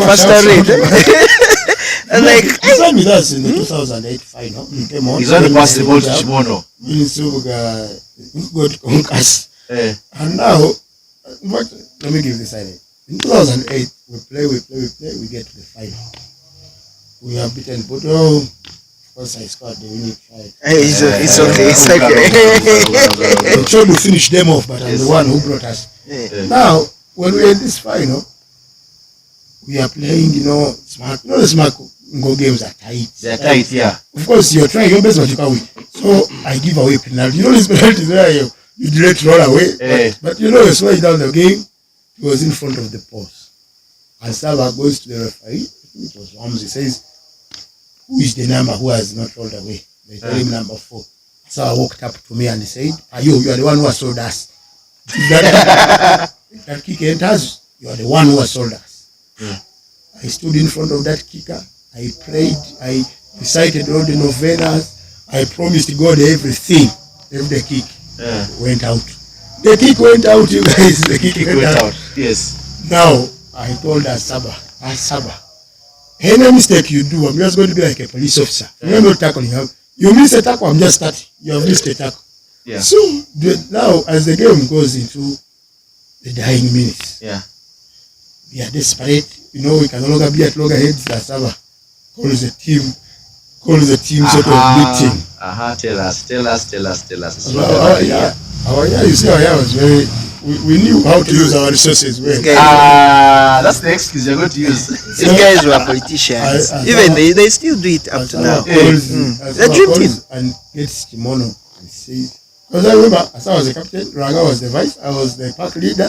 faster rate. And like he played with us in the 2008 final. He came on. he's only passed the ball to Chimono. Got concussed. Eh, And now, but let me give this idea. In 2008, we play, we get to the final. We have beaten Bodo. Of course, I scored the winning try. it's okay. It's okay. They tried to finish them off, but I'm Yes. the one who brought us. Yeah. Now, when we're in this final, we are playing, smart. The smart go games are tight. they're tight, yeah. Of course, you're trying your best, but you can't win. So I give away penalty. These penalties where you direct roll away. Eh. But you slow down the game. He was in front of the post. And Saba goes to the referee. It was Ramsey. Says, who is the number who has not rolled away? They tell him number 4. So I walked up to me and he said, you are the one who has sold us. If that kick enters, you are the one who has sold us. Yeah. I stood in front of that kicker. I prayed. I recited all the novenas. I promised God everything. If the kick Yeah. went out. The kick went out, you guys. The kick Kick went went out. out. Yes. Now, I told Saba, any mistake you do, I'm just going to be like a police officer. You're not tackling. You miss a tackle, I'm just starting. You have missed a tackle. Yeah. So, now, as the game goes into the dying minutes, Yeah. we are desperate. We can no longer be at loggerheads. Saba calls the team sort of meeting. Tell us. You see, our was very. We knew how to use our resources well. That's the excuse you're going to use. These guys were politicians. Even they still do it up to now. They dream team. And gets kimono and says, because I remember, as I was the captain, Raga was the vice, I was the pack leader,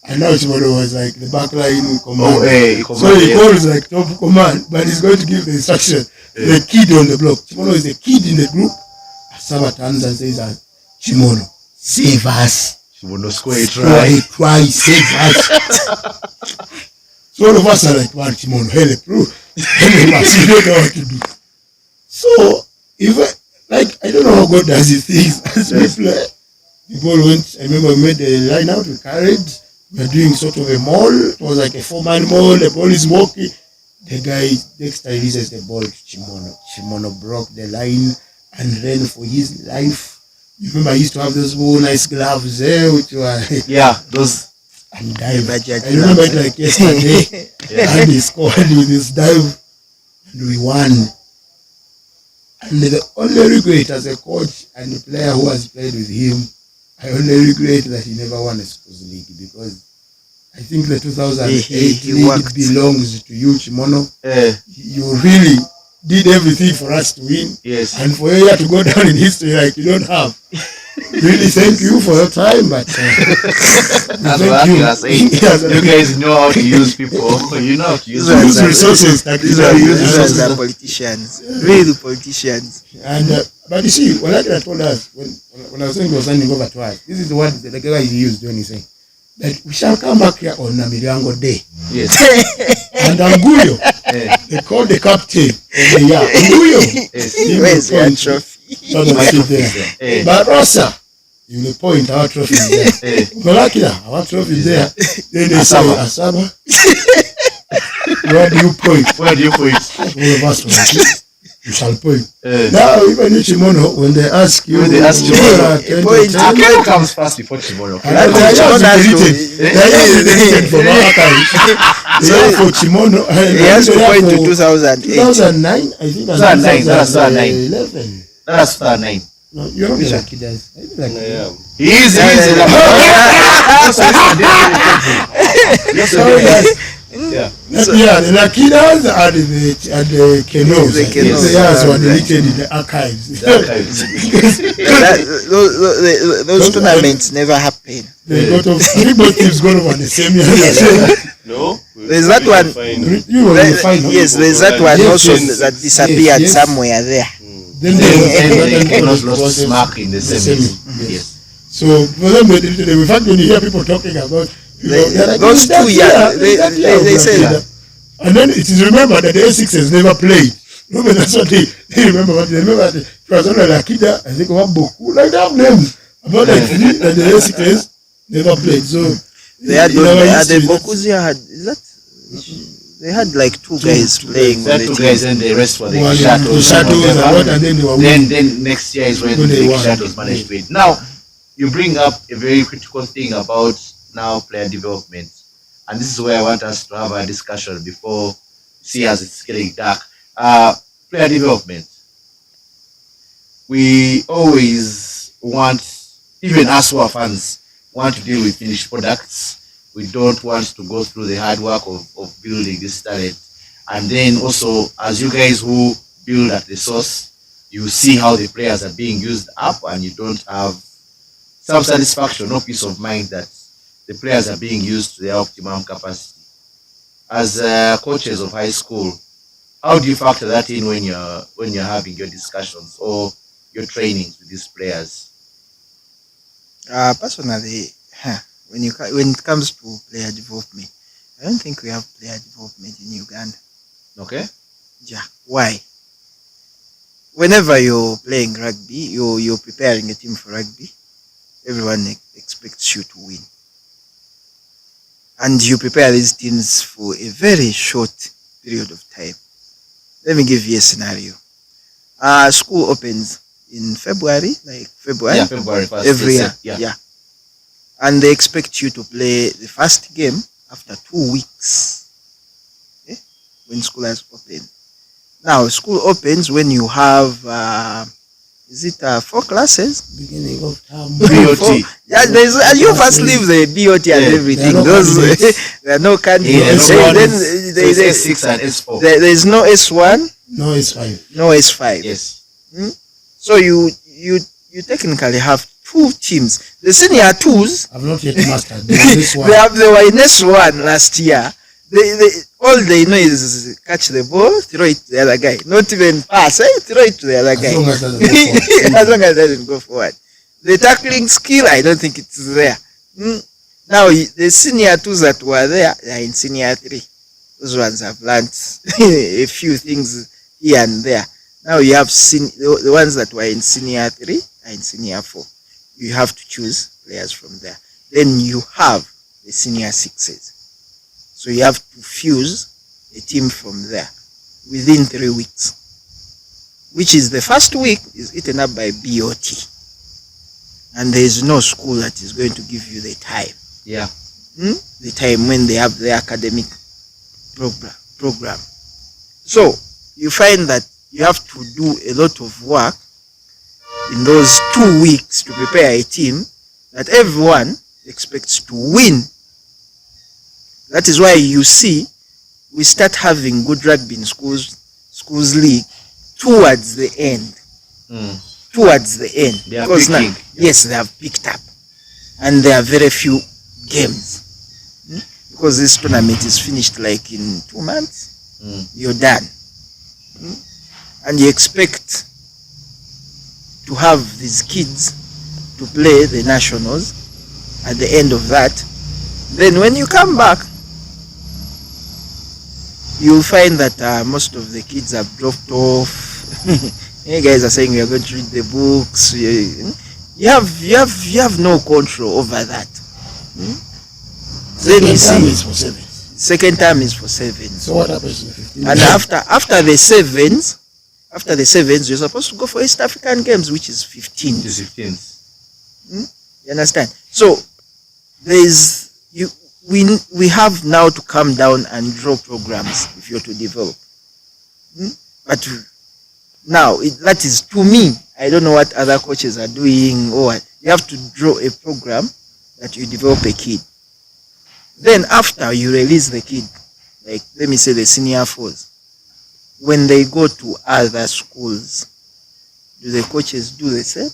and now Kimono was like the backline command. So he calls like top command, but he's going to give the instruction to the kid on the block. Kimono is the kid in the group. Saba turns and says, Kimono, save us. Chimono score it Try, save us. So all of us are like, well, Kimono, help, bro. Help us, you don't know what to do. So, I don't know how God does his things. As we play, the ball went, I remember we made the line out, we carried, we were doing sort of a maul. It was like a 4-man maul, the ball is walking. The guy, Dexter releases the ball to Kimono. Kimono broke the line and ran for his life. You remember I used to have those nice gloves there, which were those. and dive. Budget I remember it like yesterday. And he scored with his dive, and we won. And the only regret as a coach and the player who has played with him, I only regret that he never won a Schools League, because I think the 2008 He league worked. belongs to you, Chimono. Eh, You really did everything for us to win. yes. And for you to go down in history like you don't have. really thank you for your time, but That's thank what you. I was saying. Yes, You guys know how to use people. You know how to use These people. resources. Like These are politicians, real politicians. And but you see, Walakira told us when I was saying he was handing over to us, this is the word that the guy he used when he saying that we shall come back here on Namiriango Day. Yes. And Anguyo, they called the captain of the year. Anguyo, he Where's will your point trophy? sort of sit there. But Rosa, you will point our trophy there. Walakira, our trophy there. Then they say Asaba. Where do you point? Where do you put it? All of us will you shall point. Now, even in Chimono, when they ask you, When they ask you, point. Akelo comes first before tomorrow. And they are just deleted. They are just deleted from our archives. They are for Chimono. He has to point to 2008. 2009, I think. 2009, that's 2009. 2011. That's 2009. No, you're not like it does. He is. Yeah. Yeah, the Lakidas and the Kenos. The Kenos. Yes, were deleted in the archives. Those tournaments never happen. They got off. I think both teams got over the same year. No? There's that one. You were in the final. Yes, there's that one Yes, also yes, that disappeared yes. somewhere there. Then They they lost mark in the semis. Yes. So for them, in fact, when you hear people talking about Those 2 years, they say that. And then it is remembered that the A6s never played. Remember, that's what they remember. But they remember that it was only Lakida, I think, Waboku, like they have names about that the A6s never played. So They had the Bokuzia had, is that? They had like two guys playing. There are two guys and the rest were the Well, Shadows. the Shadows and what, and then they were winning. Then next year is when When they the won. Shadows managed to win. Now, you bring up a very critical thing about now player development. And this is where I want us to have a discussion before see as it's getting dark. Player development. We always want, even us who are fans, want to deal with finished products. We don't want to go through the hard work of building this talent. And then also, as you guys who build at the source, you see how the players are being used up and you don't have some satisfaction, no peace of mind that the players are being used to their optimum capacity. As coaches of high school, how do you factor that in when you're having your discussions or your trainings with these players? Personally, when it comes to player development, I don't think we have player development in Uganda. Okay. Yeah. Why? Whenever you're playing rugby, you're preparing a team for rugby, everyone expects you to win. And you prepare these teams for a very short period of time. Let me give you a scenario. School opens in February, Yeah, February 1st. every year. Yeah. And they expect you to play the first game after 2 weeks. Okay? When school has opened. Now, school opens when you have, is it 4 classes? Beginning of term. BOT. Yeah, you first leave the BOT and everything. There are no candidates. Yeah, Then it's S6 and S4. there's no S1, No, it's fine. no S5. Yes. So you technically have 2 teams. The senior 2s, I've not yet mastered this one. they were in S1 last year. All they know is catch the ball, throw it to the other guy. Not even pass, throw it to the other guy. As long as it doesn't go forward. As long as it doesn't go forward. The tackling skill, I don't think it's there. Now, the senior 2s that were there, they are in senior 3. Those ones have learned a few things here and there. Now you have the ones that were in senior 3 are in senior 4. You have to choose players from there. Then you have the senior 6s. So you have to fuse a team from there within 3 weeks. Which is the first week is eaten up by BOT. And there is no school that is going to give you the time. Yeah. The time when they have their academic program. So you find that you have to do a lot of work in those 2 weeks to prepare a team that everyone expects to win. That is why you see we start having good rugby in schools league towards the end. towards the end. They are Because now, picking. yes, they have picked up. And there are very few games. Because this tournament is finished like in 2 months. You're done. And you expect to have these kids to play the nationals at the end of that. Then when you come back, you'll find that most of the kids have dropped off. You guys are saying we are going to read the books. You have no control over that. Then you see, is for sevens. second term is for sevens. So what happens in the 15? And after the sevens, you're supposed to go for East African Games, which is 15. It is 15. You understand? So we have now to come down and draw programs if you're to develop. But now that is to me. I don't know what other coaches are doing or what. You have to draw a program that you develop a kid. Then after you release the kid, like let me say the senior fours, when they go to other schools, do the coaches do the same?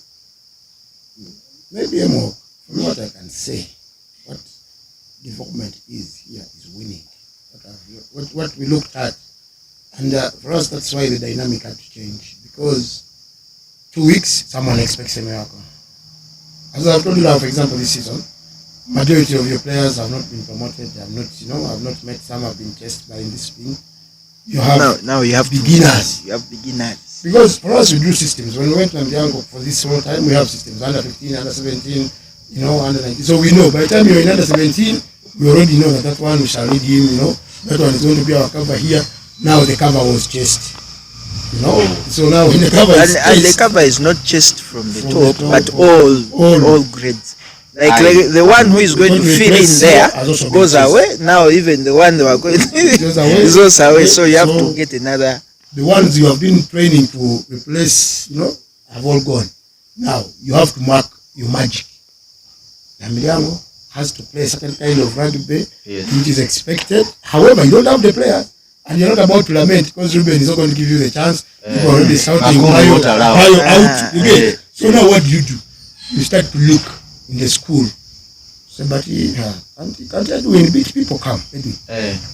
Maybe Emwalk, from what I can say, what development is here is winning. What we looked at, and for us that's why the dynamic had to change, because 2 weeks someone expects a miracle. As I've told you now, for example, this season, majority of your players have not been promoted. They have not, have not met. Some have been tested by in this thing. You have now you have beginners. You have beginners. Because for us, we do systems. When we went to Ambrose for this whole time, we have systems under 15, under 17, under 19. So we know by the time you're in under 17, we already know that one we shall lead him. That one is going to be our cover here. Now the cover was chased. So now when the cover is and the cover is not just from the top, but all grades. Like the one who is going to fill in there goes away. Now even the one they were going is also away. So you have to get another. The ones you have been training to replace, have all gone. Now you have to mark your magic. Namiliango has to play a certain kind of rugby, which is expected. However, you don't have the players. And you're not about to lament because Ruben is not going to give you the chance. You're already shouting, Mayo out. You get. So now what do? You start to look in the school. So, but can't Edwin beat people? Come, Edwin.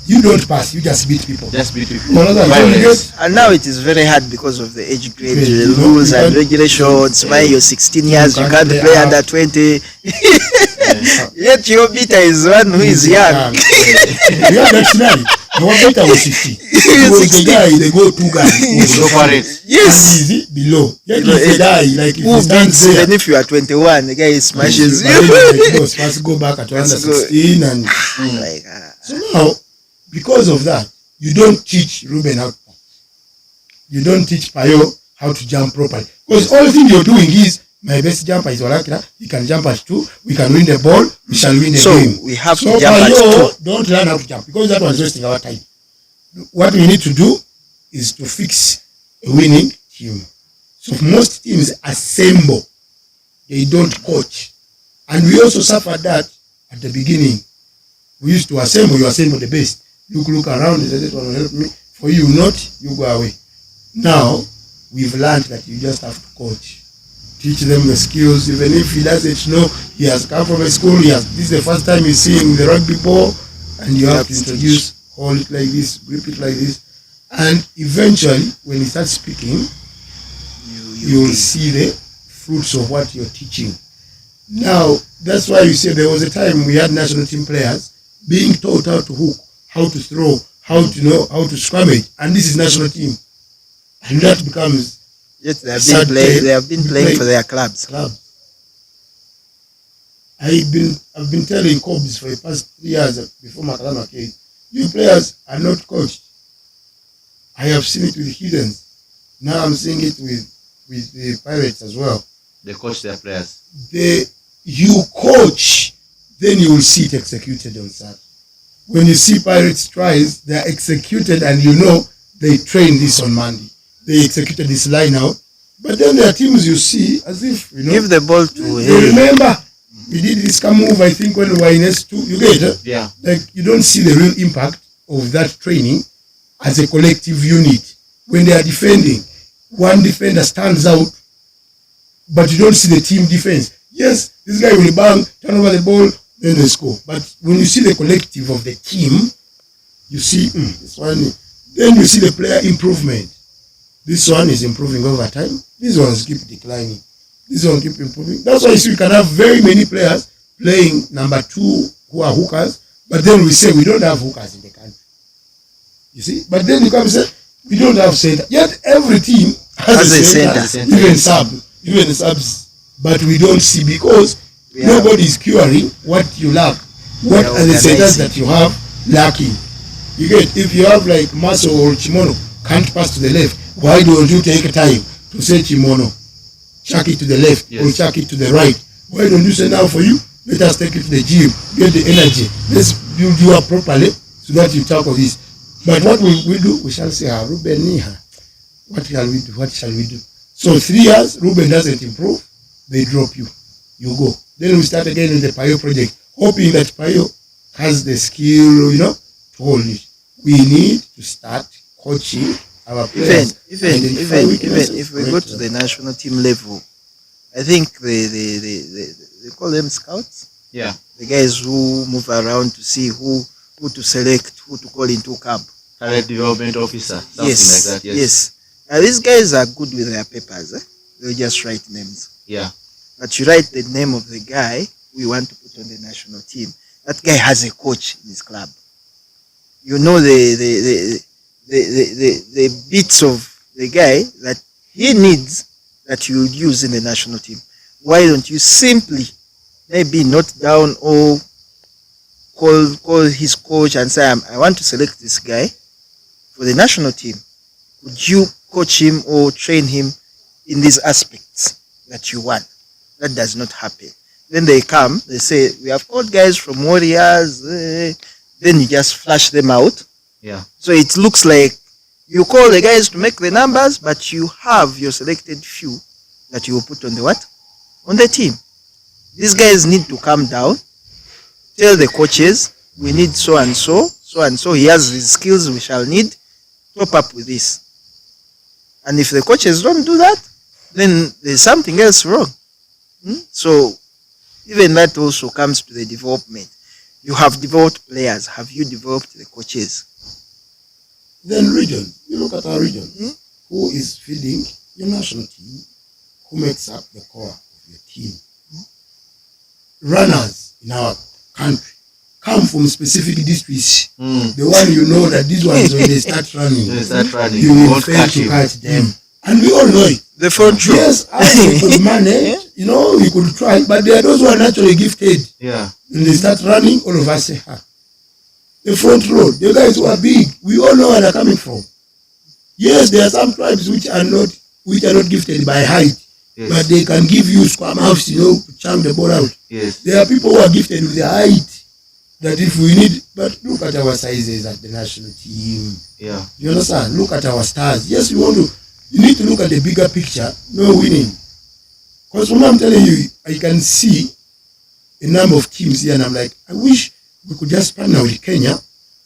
You don't pass, you just beat people. And now it is very hard because of the age grade rules and regulations. Why you're 16 years, you can't play under 20. Yet your beater is one who is young. Yeah, that's right. The one better was 60. He was the guy, they go 2 guys. Yes. Easy, below. Yet the guy, like if he stands there. Even if you are 21, the guy smashes you. First go back at under 16 and so now, because of that, you don't teach Ruben how to jump. You don't teach Payo how to jump properly. Because all thing you're doing is my best jumper is Walakira. He can jump at 2. We can win the ball. We shall win the game. So we have to jump Payo, at 2. Don't learn how to jump because that was wasting our time. What we need to do is to fix a winning team. So most teams assemble. They don't coach. And we also suffered that at the beginning. We used to assemble. You assemble the best. You look around and say, this one will help me. For you not, you go away. Now, we've learned that you just have to coach. Teach them the skills. Even if he doesn't know, he has come from a school. This is the first time he's seeing the rugby ball. And you have to introduce, hold it like this, grip it like this. And eventually, when he starts speaking, you will see the fruits of what you're teaching. Now, that's why you say there was a time we had national team players being taught how to hook, how to throw, how to know, how to scrimmage. And this is national team. And that becomes... Yes, they have been playing for their clubs. I've been telling Cobs for the past 3 years before Makalama came, you players are not coached. I have seen it with Hiddens. Now I'm seeing it with the Pirates as well. They coach their players. You coach, then you will see it executed on Saturday. When you see Pirates tries, they are executed and they train this on Monday. They executed this line out. But then there are teams you see as if, give the ball to him. Remember, we did this move, I think, when we were in S2. You get it? Yeah. Like, you don't see the real impact of that training as a collective unit. When they are defending, one defender stands out but you don't see the team defense. Yes, this guy will bang, turn over the ball, then they score. But when you see the collective of the team, you see this one. Then you see the player improvement. This one is improving over time. These ones keep declining. This one keep improving. That's why you see we can have very many players playing number 2 who are hookers, but then we say we don't have hookers in the country. You see? But then you come and say, we don't have center. Yet every team has a center. Even subs. But we don't see because nobody is curing what you lack. What are the centers that you have lacking? You get, if you have like Maso or Chimono can't pass to the left, why don't you take time to say Chimono, chuck it to the left or chuck it to the right? Why don't you say now for you? Let us take it to the gym, get the energy. Let's build you up properly so that you tackle this. But what will we do? We shall say, Ruben, what shall we do? What shall we do? So 3 years, Ruben doesn't improve, they drop you. You go. Then we start again in the Payo project, hoping that Payo has the skill, to hold it. We need to start coaching our players. Even if we go to the national team level, I think they call them scouts. Yeah. The guys who move around to see who to select, who to call into camp. Talent development officer, something like that. Yes. Now these guys are good with their papers. They'll just write names. Yeah. But you write the name of the guy we want to put on the national team. That guy has a coach in his club. You know the bits of the guy that he needs that you would use in the national team. Why don't you simply maybe note down or call his coach and say, I want to select this guy for the national team. Would you coach him or train him in these aspects that you want? That does not happen. Then they come, they say, we have called guys from Warriors, then you just flash them out. Yeah. So it looks like you call the guys to make the numbers, but you have your selected few that you will put on the what? On the team. These guys need to come down, tell the coaches, we need so and so, he has the skills we shall need, top up with this. And if the coaches don't do that, then there's something else wrong. So even that also comes to the development. You have developed players. Have you developed the coaches? Then region. You look at our region. Who is feeding your national team? Who makes up the core of your team? Runners in our country come from specific districts. The one you know that these ones when they start running, you will fail to catch them. And we all know it. The front row. Yes, we could manage, we could try, but there are those who are naturally gifted. Yeah. When they start running, all of us say, the front row, the guys who are big, we all know where they're coming from. Yes, there are some tribes which are not gifted by height, but they can give you squam house, to chunk the ball out. Yes. There are people who are gifted with the height that if we need, but look at our sizes at the national team. Yeah. You understand? Look at our stars. Yes, you need to look at the bigger picture, no winning. Because when I'm telling you, I can see a number of teams here and I'm like, I wish we could just partner with Kenya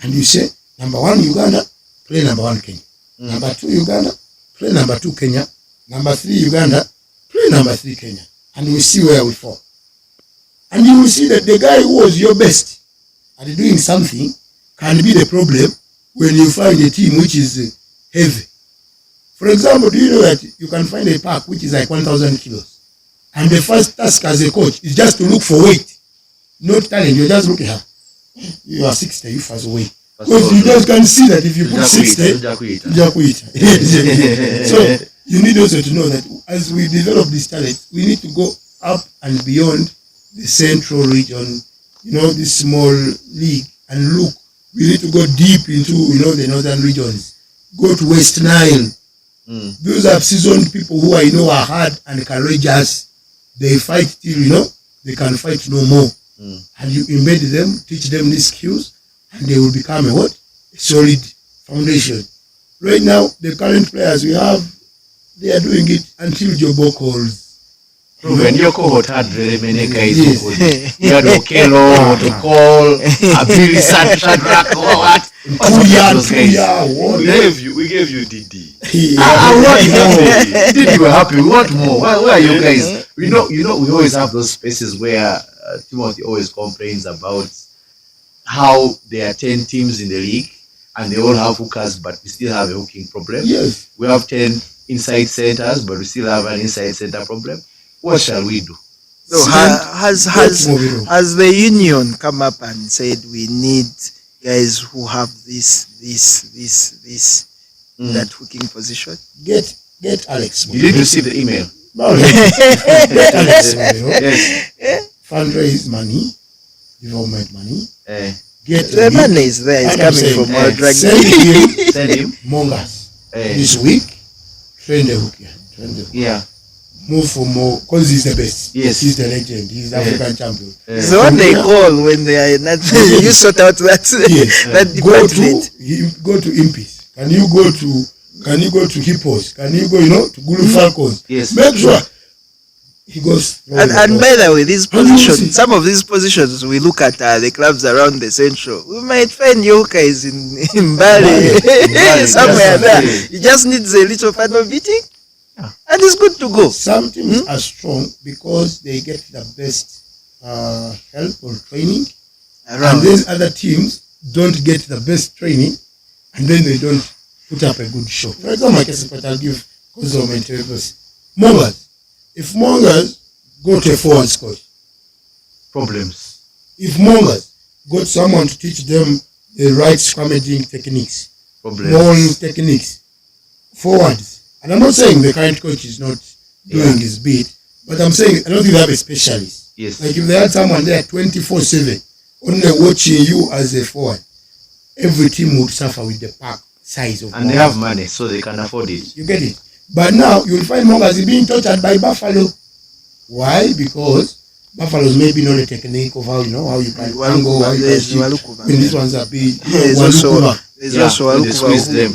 and you say, number 1 Uganda, play number 1 Kenya. Number 2 Uganda, play number 2 Kenya. Number 3 Uganda, play number 3 Kenya. And we see where we fall. And you will see that the guy who was your best at doing something can be the problem when you find a team which is heavy. For example, do you know that you can find a pack which is like 1,000 kilos? And the first task as a coach is just to look for weight. Not talent, you're just looking at you are 60, you first weight. Because you just can see that if you put 60, So you need also to know that as we develop this talent, we need to go up and beyond the central region, this small league, and look, we need to go deep into, the northern regions. Go to West Nile. Those are seasoned people who are hard and courageous. They fight till, they can fight no more. And you embed them, teach them these skills, and they will become a solid foundation. Right now, the current players we have, they are doing it until Jobo calls. When your cohort had very many guys. Yes. You had Okelo, Otokol, Abiri, Shadrach, or what? Those guys. We gave you DD. I want more. Did you were happy? We want more. Where are you guys? We know. We always have those spaces where Timothy always complains about how there are 10 teams in the league and they all have hookers, but we still have a hooking problem. Yes. We have 10 inside centers, but we still have an inside center problem. What shall we do? So has the union come up and said we need guys who have this that hooking position? Get Alex. You did receive the email. No, get Alex. Yes. Fundraise money, development money. Get The money is there. It's coming from World Rugby. Send him. Mongas this week. Train the hooker. Yeah. Move for more because he's the best. Yes. He's the legend. He's the African champion. So what they call when they are not you sort out that Yes. that department. Go to Impis. Can you go to Hippos? Can you go, to Gulu Falcons? Yes. Make sure he goes. And by the way, these positions, some of these positions, we look at the clubs around the central. We might find Yoka is in Bali, somewhere there. He just needs a little paddle beating, and it's good to go. Some teams are strong because they get the best help or training, and then other teams don't get the best training, and then they don't put up a good show. For example, I'll give Mongas. If Mongas go to a forwards coach, Problems. if Mongas got someone to teach them the right scrummaging techniques, Problems. techniques, forwards, and I'm not saying the current coach is not doing his bit, but I'm saying I don't think they have a specialist. Yes. Like if they had someone there 24/7 only watching you as a forward, every team would suffer with the pack size of. And they have money, so they can afford it. You get it? But now you'll find Mongas being tortured by Buffalo. Why? Because Buffalo's maybe not a technique of how you can angle, how you can shoot. When these ones are big, There's also They squeeze them.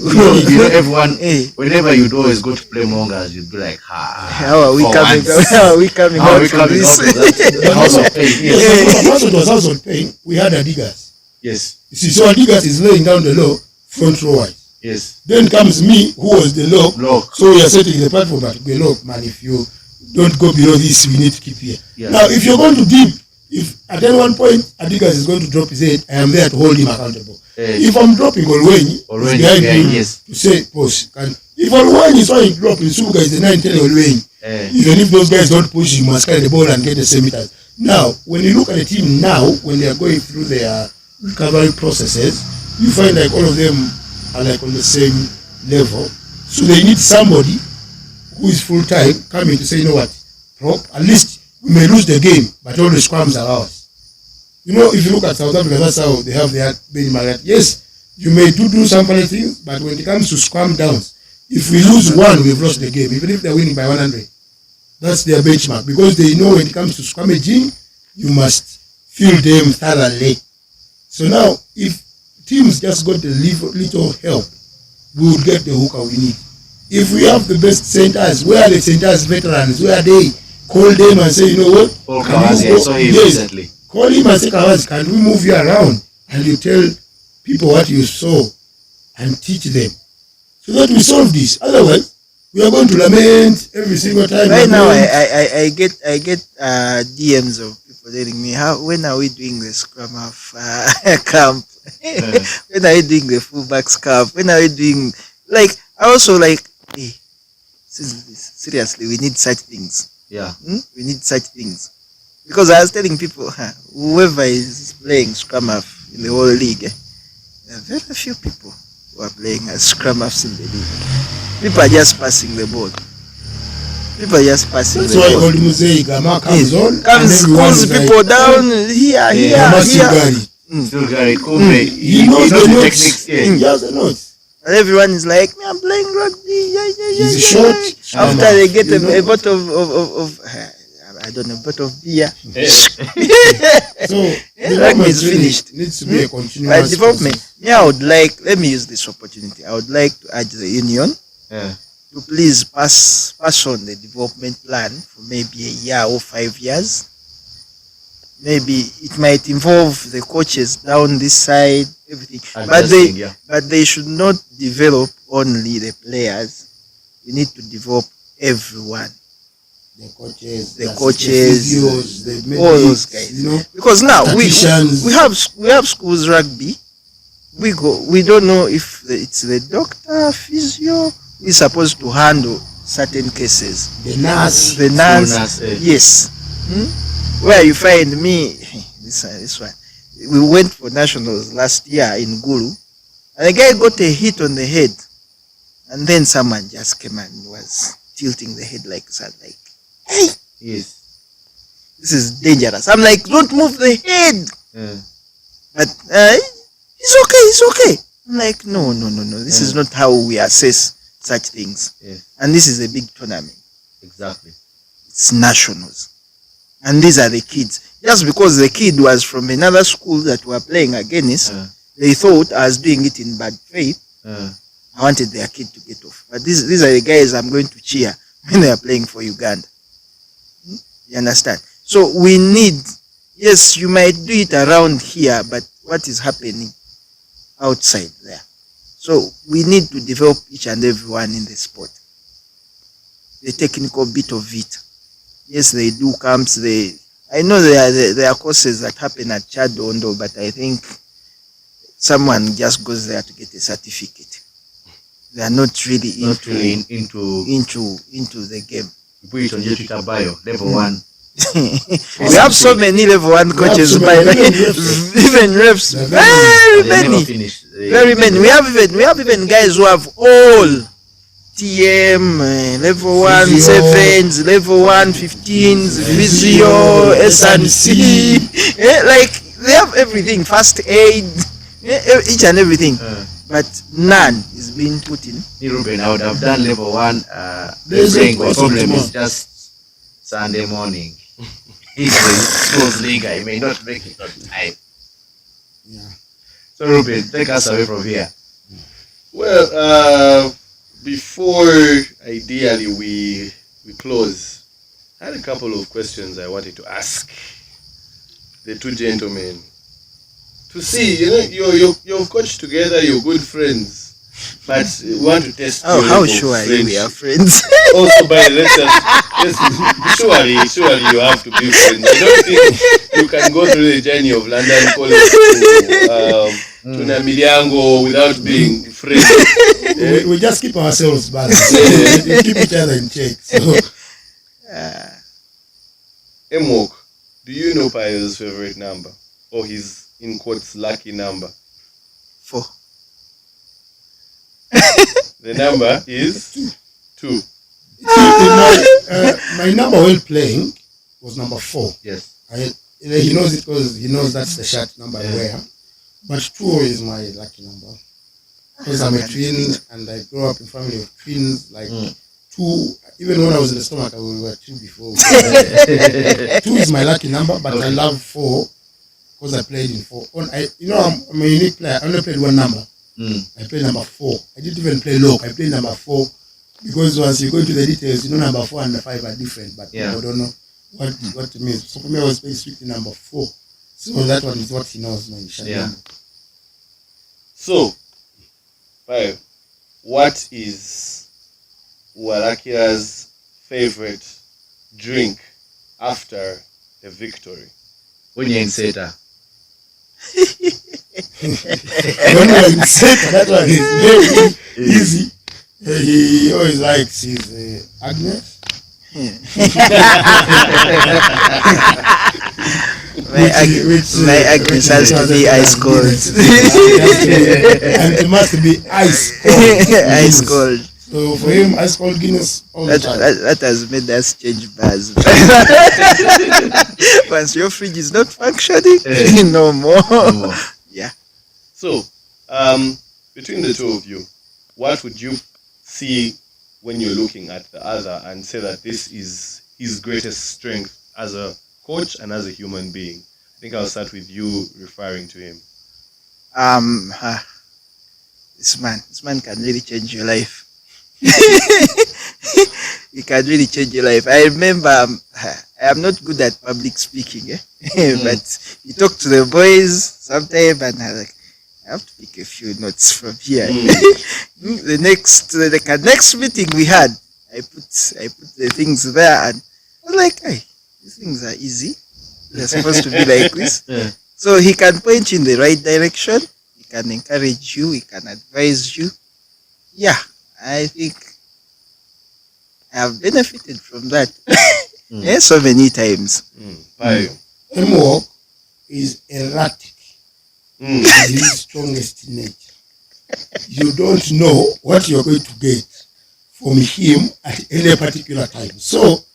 Everyone. Whenever you'd always go to play Mongas, you'd be like, how are we coming? How are we coming How are out we from coming this? out of that? House of pain. Yes. Once it was House of Pain, we had Adigas. Yes. You see, so Adigas is laying down the law front row wise. Yes. Then comes me, who was the Lock. So we are setting the platform that we look, man, if you don't go below this, we need to keep here. Yeah. Now, if you're going to deep, if at any one point Adigas is going to drop his head, I am there to hold him accountable. If I'm dropping Olwenyi, Olwenyi, behind him yes. to say, push. If Olwenyi is trying to drop in Suga is the 9-10 Olwenyi. Even if those guys don't push, you must carry the ball and get the same meters. Now, when you look at the team now, when they are going through their recovery processes, you find like all of them are like on the same level. So they need somebody who is full time coming to say, you know what, prop, at least we may lose the game, but all the scrums are ours. If you look at South Africa, that's how they have their benchmark. Yes, you may do some funny things, but when it comes to scrum downs, if we lose one, we've lost the game, even if they're winning by 100. That's their benchmark, because they know when it comes to scrummaging, you must field them thoroughly. So now, if teams just got a little help, we would get the hooker we need. If we have the best centers, where are the centers veterans? Where are they? Call them and say, you know what? Paul Kawazi, I saw him recently. Call him and say, Kawazi, can we move you around? And you tell people what you saw and teach them. So that we solve this. Otherwise, we are going to lament every single time. Right now, I get DMs of people telling me, when are we doing the scrum half camp? When are we doing the fullbacks camp? When are we doing I also hey, seriously, we need such things. Yeah. We need such things. Because I was telling people, whoever is playing scrum half in the whole league, there are very few people who are playing as scrum halves in the league. People are just passing the ball. That's why old Musei Gama comes on. Calls people down here. Still Gary Kumbe. He knows the notes. He has the notes. And everyone is like, I'm playing rugby. He's short. After they get a bottle of I don't know, bottle of beer. So rugby is finished. Needs to be a continuous development. Yeah, let me use this opportunity. I would like to urge the union to please pass on the development plan for maybe a year or 5 years. Maybe it might involve the coaches down this side, everything. But they should not develop only the players. We need to develop everyone. The coaches, the physios, all those guys. Because now we have schools rugby. We don't know if it's the doctor, physio. We're supposed to handle certain cases. The nurse, yes. Where you find me, this one. We went for nationals last year in Gulu, and the guy got a hit on the head, and then someone just came and was tilting the head like that, like, hey, yes, this is dangerous. I'm like, don't move the head. But it's okay. I'm like, no. This is not how we assess such things. And this is a big tournament. Exactly. It's nationals. And these are the kids. Just because the kid was from another school that we were playing against, they thought I was doing it in bad faith. I wanted their kid to get off. But these are the guys I'm going to cheer when they are playing for Uganda. You understand? So we need, yes, you might do it around here, but what is happening outside there? So we need to develop each and everyone in the sport. The technical bit of it. Yes, they do camps. I know there are courses that happen at Chadondo, but I think someone just goes there to get a certificate. They are not really into the game. You put it on your Twitter bio, level 1. We have so many level 1 coaches, by even refs, very many. We have even guys who have all TM, level 1 7s, level 1 15s, physio, SNC, like they have everything, first aid, each and everything, but none is being put in. Ruben, I would have done level 1. The problem is just Sunday morning. He's the school's league. I may not make it on time. Yeah. So Ruben, take us away from here. Well, before ideally we close, I had a couple of questions I wanted to ask the two gentlemen to see. You've coached together, you're good friends, but we want to test. Oh, how sure are you we are friends? Also, by the yes, surely you have to be friends. I don't think you can go through the journey of London College to Namiliango without being friends. We just keep ourselves balanced. We keep each other in check. So. Emwalk, do you know Payo's favorite number? Or his, in quotes, lucky number? 4. The number is 2. My number while playing was number 4. Yes. He knows it because he knows that's the shirt number I wear. But 2 is my lucky number. Because I'm a twin and I grew up in a family of twins. Like 2, even when I was in the stomach, we were 2 before. 2 is my lucky number, but I love 4 because I played in 4. I'm a unique player. I only played one number. I played number 4. I didn't even play lock. I played number 4 because once you go into the details, number 4 and 5 are different, but people don't know what it means. So for me, I was playing strictly number 4. So that one is what he knows, my number. So, Payo, what is Walakira's favorite drink after a victory? When you're in Seta. When you're in Seta, that one is very easy. He always likes his Agnes. My Agnes has to be ice cold. And it must be ice cold. Ice cold. So for him, ice cold Guinness all the time. That has made us change bars. Once your fridge is not functioning, no more. Yeah. So, between the two of you, what would you see when you're looking at the other and say that this is his greatest strength as a coach and as a human being? I think I'll start with you referring to him. This man can really change your life. He can really change your life. I remember I am not good at public speaking, but he talked to the boys sometime, and I was like, I have to pick a few notes from here. The next meeting we had, I put the things there, and I was like, hey, these things are easy. They're supposed to be like this. So he can point you in the right direction. He can encourage you. He can advise you. Yeah, I think I have benefited from that. So many times. Emwalk is erratic. His strongest nature. You don't know what you're going to get from him at any particular time. So,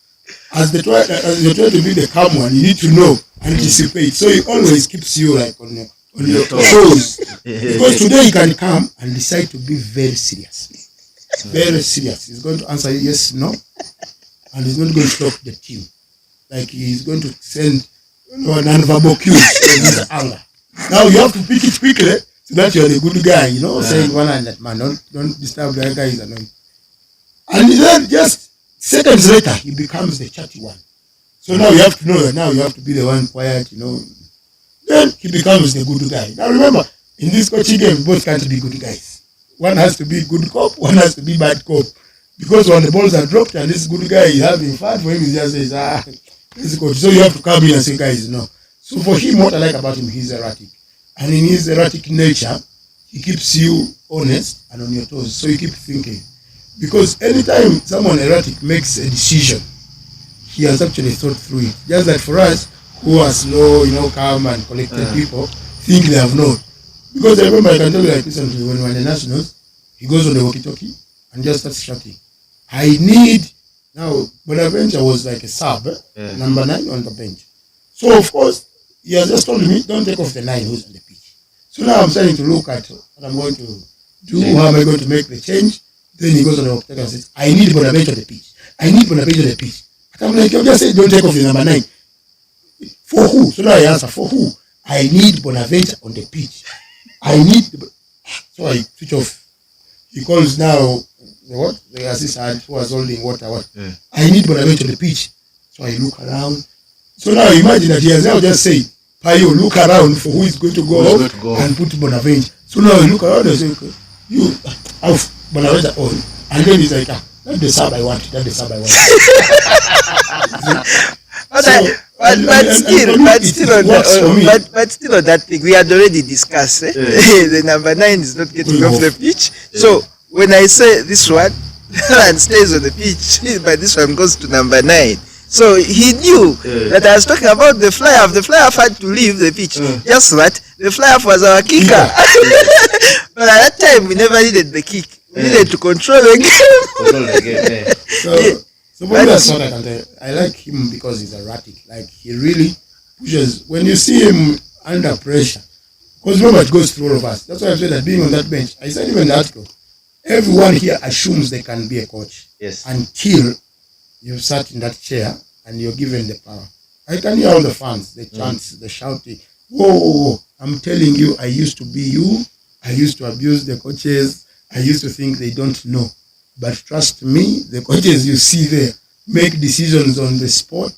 as you're trying to be the calm one, you need to know, anticipate. So he always keeps you like on your toes. Because today he can come and decide to be very serious. Very serious. He's going to answer yes, no, and he's not going to stop the team. Like he's going to send non-verbal cues in his anger. Now you have to pick it quickly so that you're the good guy, saying one and that man, don't disturb the other guy is annoying. And then just seconds later he becomes the chatty one. So now you have to know that now you have to be the one quiet, Then he becomes the good guy. Now remember, in this coaching game, both can't be good guys. One has to be good cop, one has to be bad cop. Because when the balls are dropped and this good guy is having fun, for him he just says, this is coach. So you have to come in and say, guys, no. So for him, what I like about him, he's erratic. And in his erratic nature, he keeps you honest and on your toes. So you keep thinking. Because anytime someone erratic makes a decision, he has actually thought through it. Just like for us, who are slow, calm and collected people, think they have known. Because I remember, I can tell you like recently, when we were in the Nationals, he goes on the walkie-talkie and just starts shouting, now, Bonaventure was like a sub, number 9 on the bench. So, of course, he has just told me, don't take off the 9 who's on the pitch. So now I'm starting to look at what I'm going to do, how am I going to make the change. Then he goes on the walkie-talkie and says, I need Bonaventure on the pitch. I need Bonaventure on the pitch. But I'm like, you just say, don't take off the number 9. For who? So now I answer, for who? I need Bonaventure on the pitch. So I switch off. He calls now the assistant who was holding water. I need Bonaventure on the pitch. So I look around. So now imagine that he has now just said, Payo, look around for who is going to go and put Bonaventure. So now I look around and say, okay, you have Bonaventure on. And then he's like, that's the sub I want. That's the sub I want. But still on that thing, we had already discussed. The number 9 is not getting off the pitch. So when I say this one and stays on the pitch, but this one goes to number 9. So he knew that I was talking about the fly-off. The fly-off had to leave the pitch. Just that the fly-off was our kicker. But at that time, we never needed the kick. We needed to control the game. So that's what I can tell you. I like him because he's erratic. Like he really pushes. When you see him under pressure, because remember it goes through all of us. That's why I said that being on that bench, I said even in the article, everyone here assumes they can be a coach. Yes. Until you sat in that chair and you're given the power. I can hear all the fans, the chants, the shouting. Whoa, I'm telling you, I used to be you. I used to abuse the coaches. I used to think they don't know. But trust me, the coaches you see there make decisions on the spot.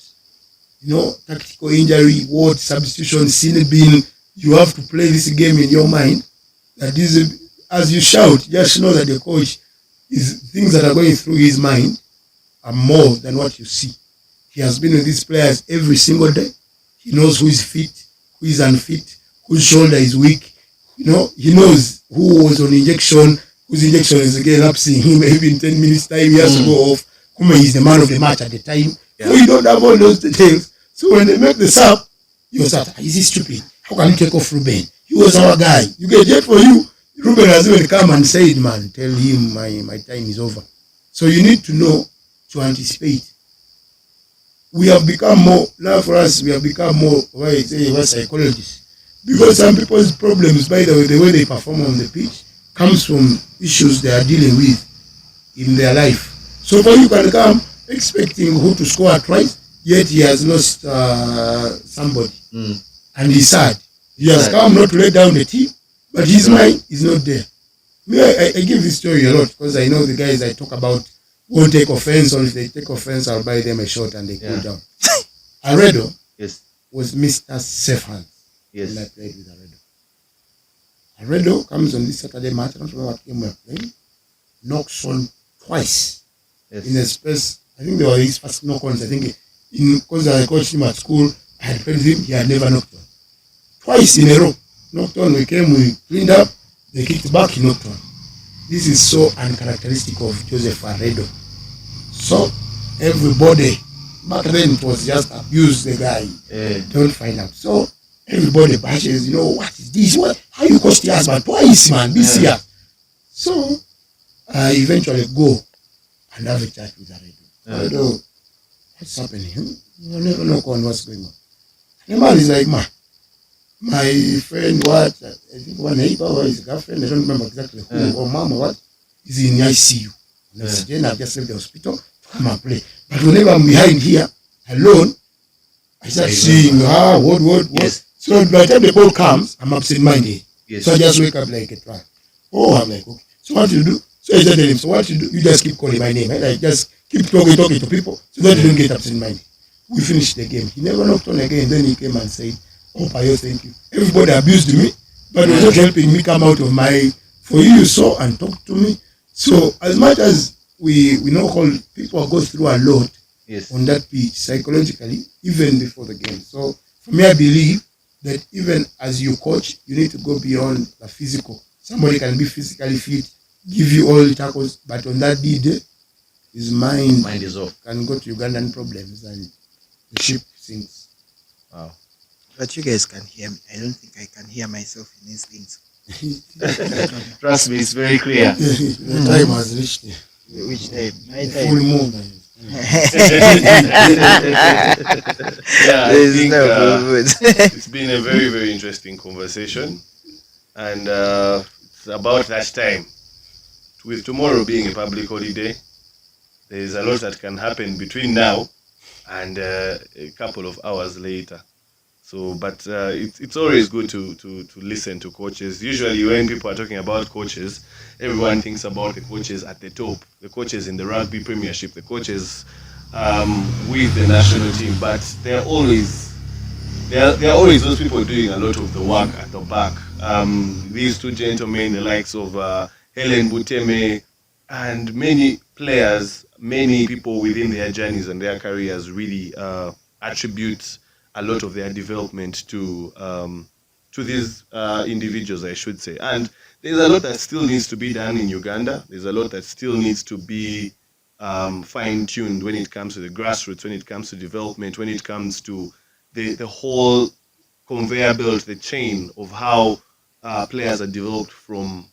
Tactical injury, ward, substitution, sin bin. You have to play this game in your mind. That this, as you shout, just know that the coach is things that are going through his mind are more than what you see. He has been with these players every single day. He knows who is fit, who is unfit, whose shoulder is weak. He knows who was on injection, whose injection is again lapsing him. Maybe in 10 minutes time he has to go off. Kume is the man of the match at the time. So you don't have all those details. So when they make the sub, you're like, is he stupid? How can you take off Ruben? He was our guy. You get jet for you. Ruben has even come and said, man, tell him my time is over. So you need to know to anticipate. We have become more, now for us, we have become more, psychologists. Because some people's problems, by the way they perform on the pitch, comes from issues they are dealing with in their life. So for you can come expecting who to score twice, yet he has lost somebody. And he's sad. He has come not to let down the team, but his mind is not there. Me, I give this story a lot because I know the guys I talk about won't take offense, or if they take offense, I'll buy them a shot and they cool down. Aredo Yes. was Mr. Safe Hands Yes. when I played with Aredo. Aredo comes on this Saturday match, I don't remember what game we were playing, knocks on twice Yes. in a space. I think they were his first knock-ons. I think because I coached him at school, I had played with him, he had never knocked on. Twice in a row. Knocked on, we came, we cleaned up, they kicked back, he knocked on. This is so uncharacteristic of Joseph Aredo. So, everybody, back then it was just abuse the guy, don't find out. So, everybody bashes, what is this? How you coached the husband twice, man, this year? So, I eventually go and have a chat with Aredo. Aredo, what's happening? You never know what's going on. The man is like, man, my friend, I think one neighbor or his girlfriend, I don't remember exactly who, or mom or what, is in ICU. And I said, then I've just left the hospital to come and play. But whenever I'm behind here, alone, I start seeing, what? Yes. So by the time the ball comes, I'm absent-minded. Yes. So I just wake up like a trap. I'm like, okay. So what do you do? So I said to him, so what you do? You just keep calling my name. Like, just keep talking to people so that you don't get absent-minded. We finished the game. He never knocked on again. Then he came and said, oh, Payo, thank you. Everybody abused me, but it was not helping me come out of for you saw and talk to me. So as much as we know how people go through a lot on that pitch psychologically, even before the game. So for me, I believe that even as you coach, you need to go beyond the physical. Somebody can be physically fit, give you all the tackles, but on that day, his mind is off. Can go to Ugandan problems and the ship sinks. Wow. But you guys can hear me. I don't think I can hear myself in these things. Trust me, it's very clear. The time has reached. Which time? My Full time. moon. Yeah, I There's think no good. it's been a very, very interesting conversation. And it's about that time. With tomorrow being a public holiday, there's a lot that can happen between now and a couple of hours later. So, but it's always good to listen to coaches. Usually when people are talking about coaches, everyone thinks about the coaches at the top, the coaches in the Rugby Premiership, the coaches with the national team. But there are always those people doing a lot of the work at the back. These two gentlemen, the likes of Helen Buteme, and many players, many people within their journeys and their careers really attribute a lot of their development to these individuals, I should say. And there's a lot that still needs to be done in Uganda. There's a lot that still needs to be fine-tuned when it comes to the grassroots, when it comes to development, when it comes to the whole conveyor belt, the chain of how players are developed from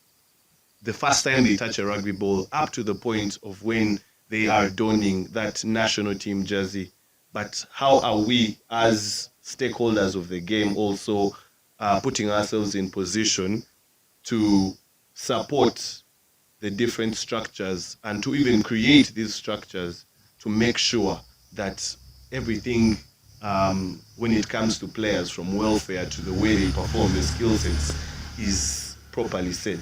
the first time they touch a rugby ball up to the point of when they are donning that national team jersey. But how are we as stakeholders of the game also putting ourselves in position to support the different structures and to even create these structures to make sure that everything when it comes to players, from welfare to the way they perform, the skill sets, is properly set.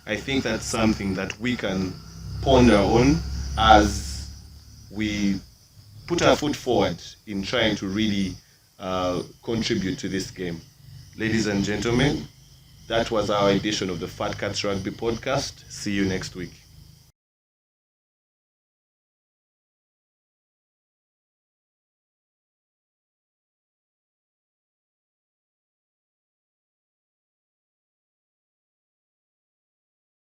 I think that's something that we can ponder on as we put our foot forward in trying to really contribute to this game. Ladies and gentlemen, that was our edition of the Fat Cats Rugby Podcast. See you next week.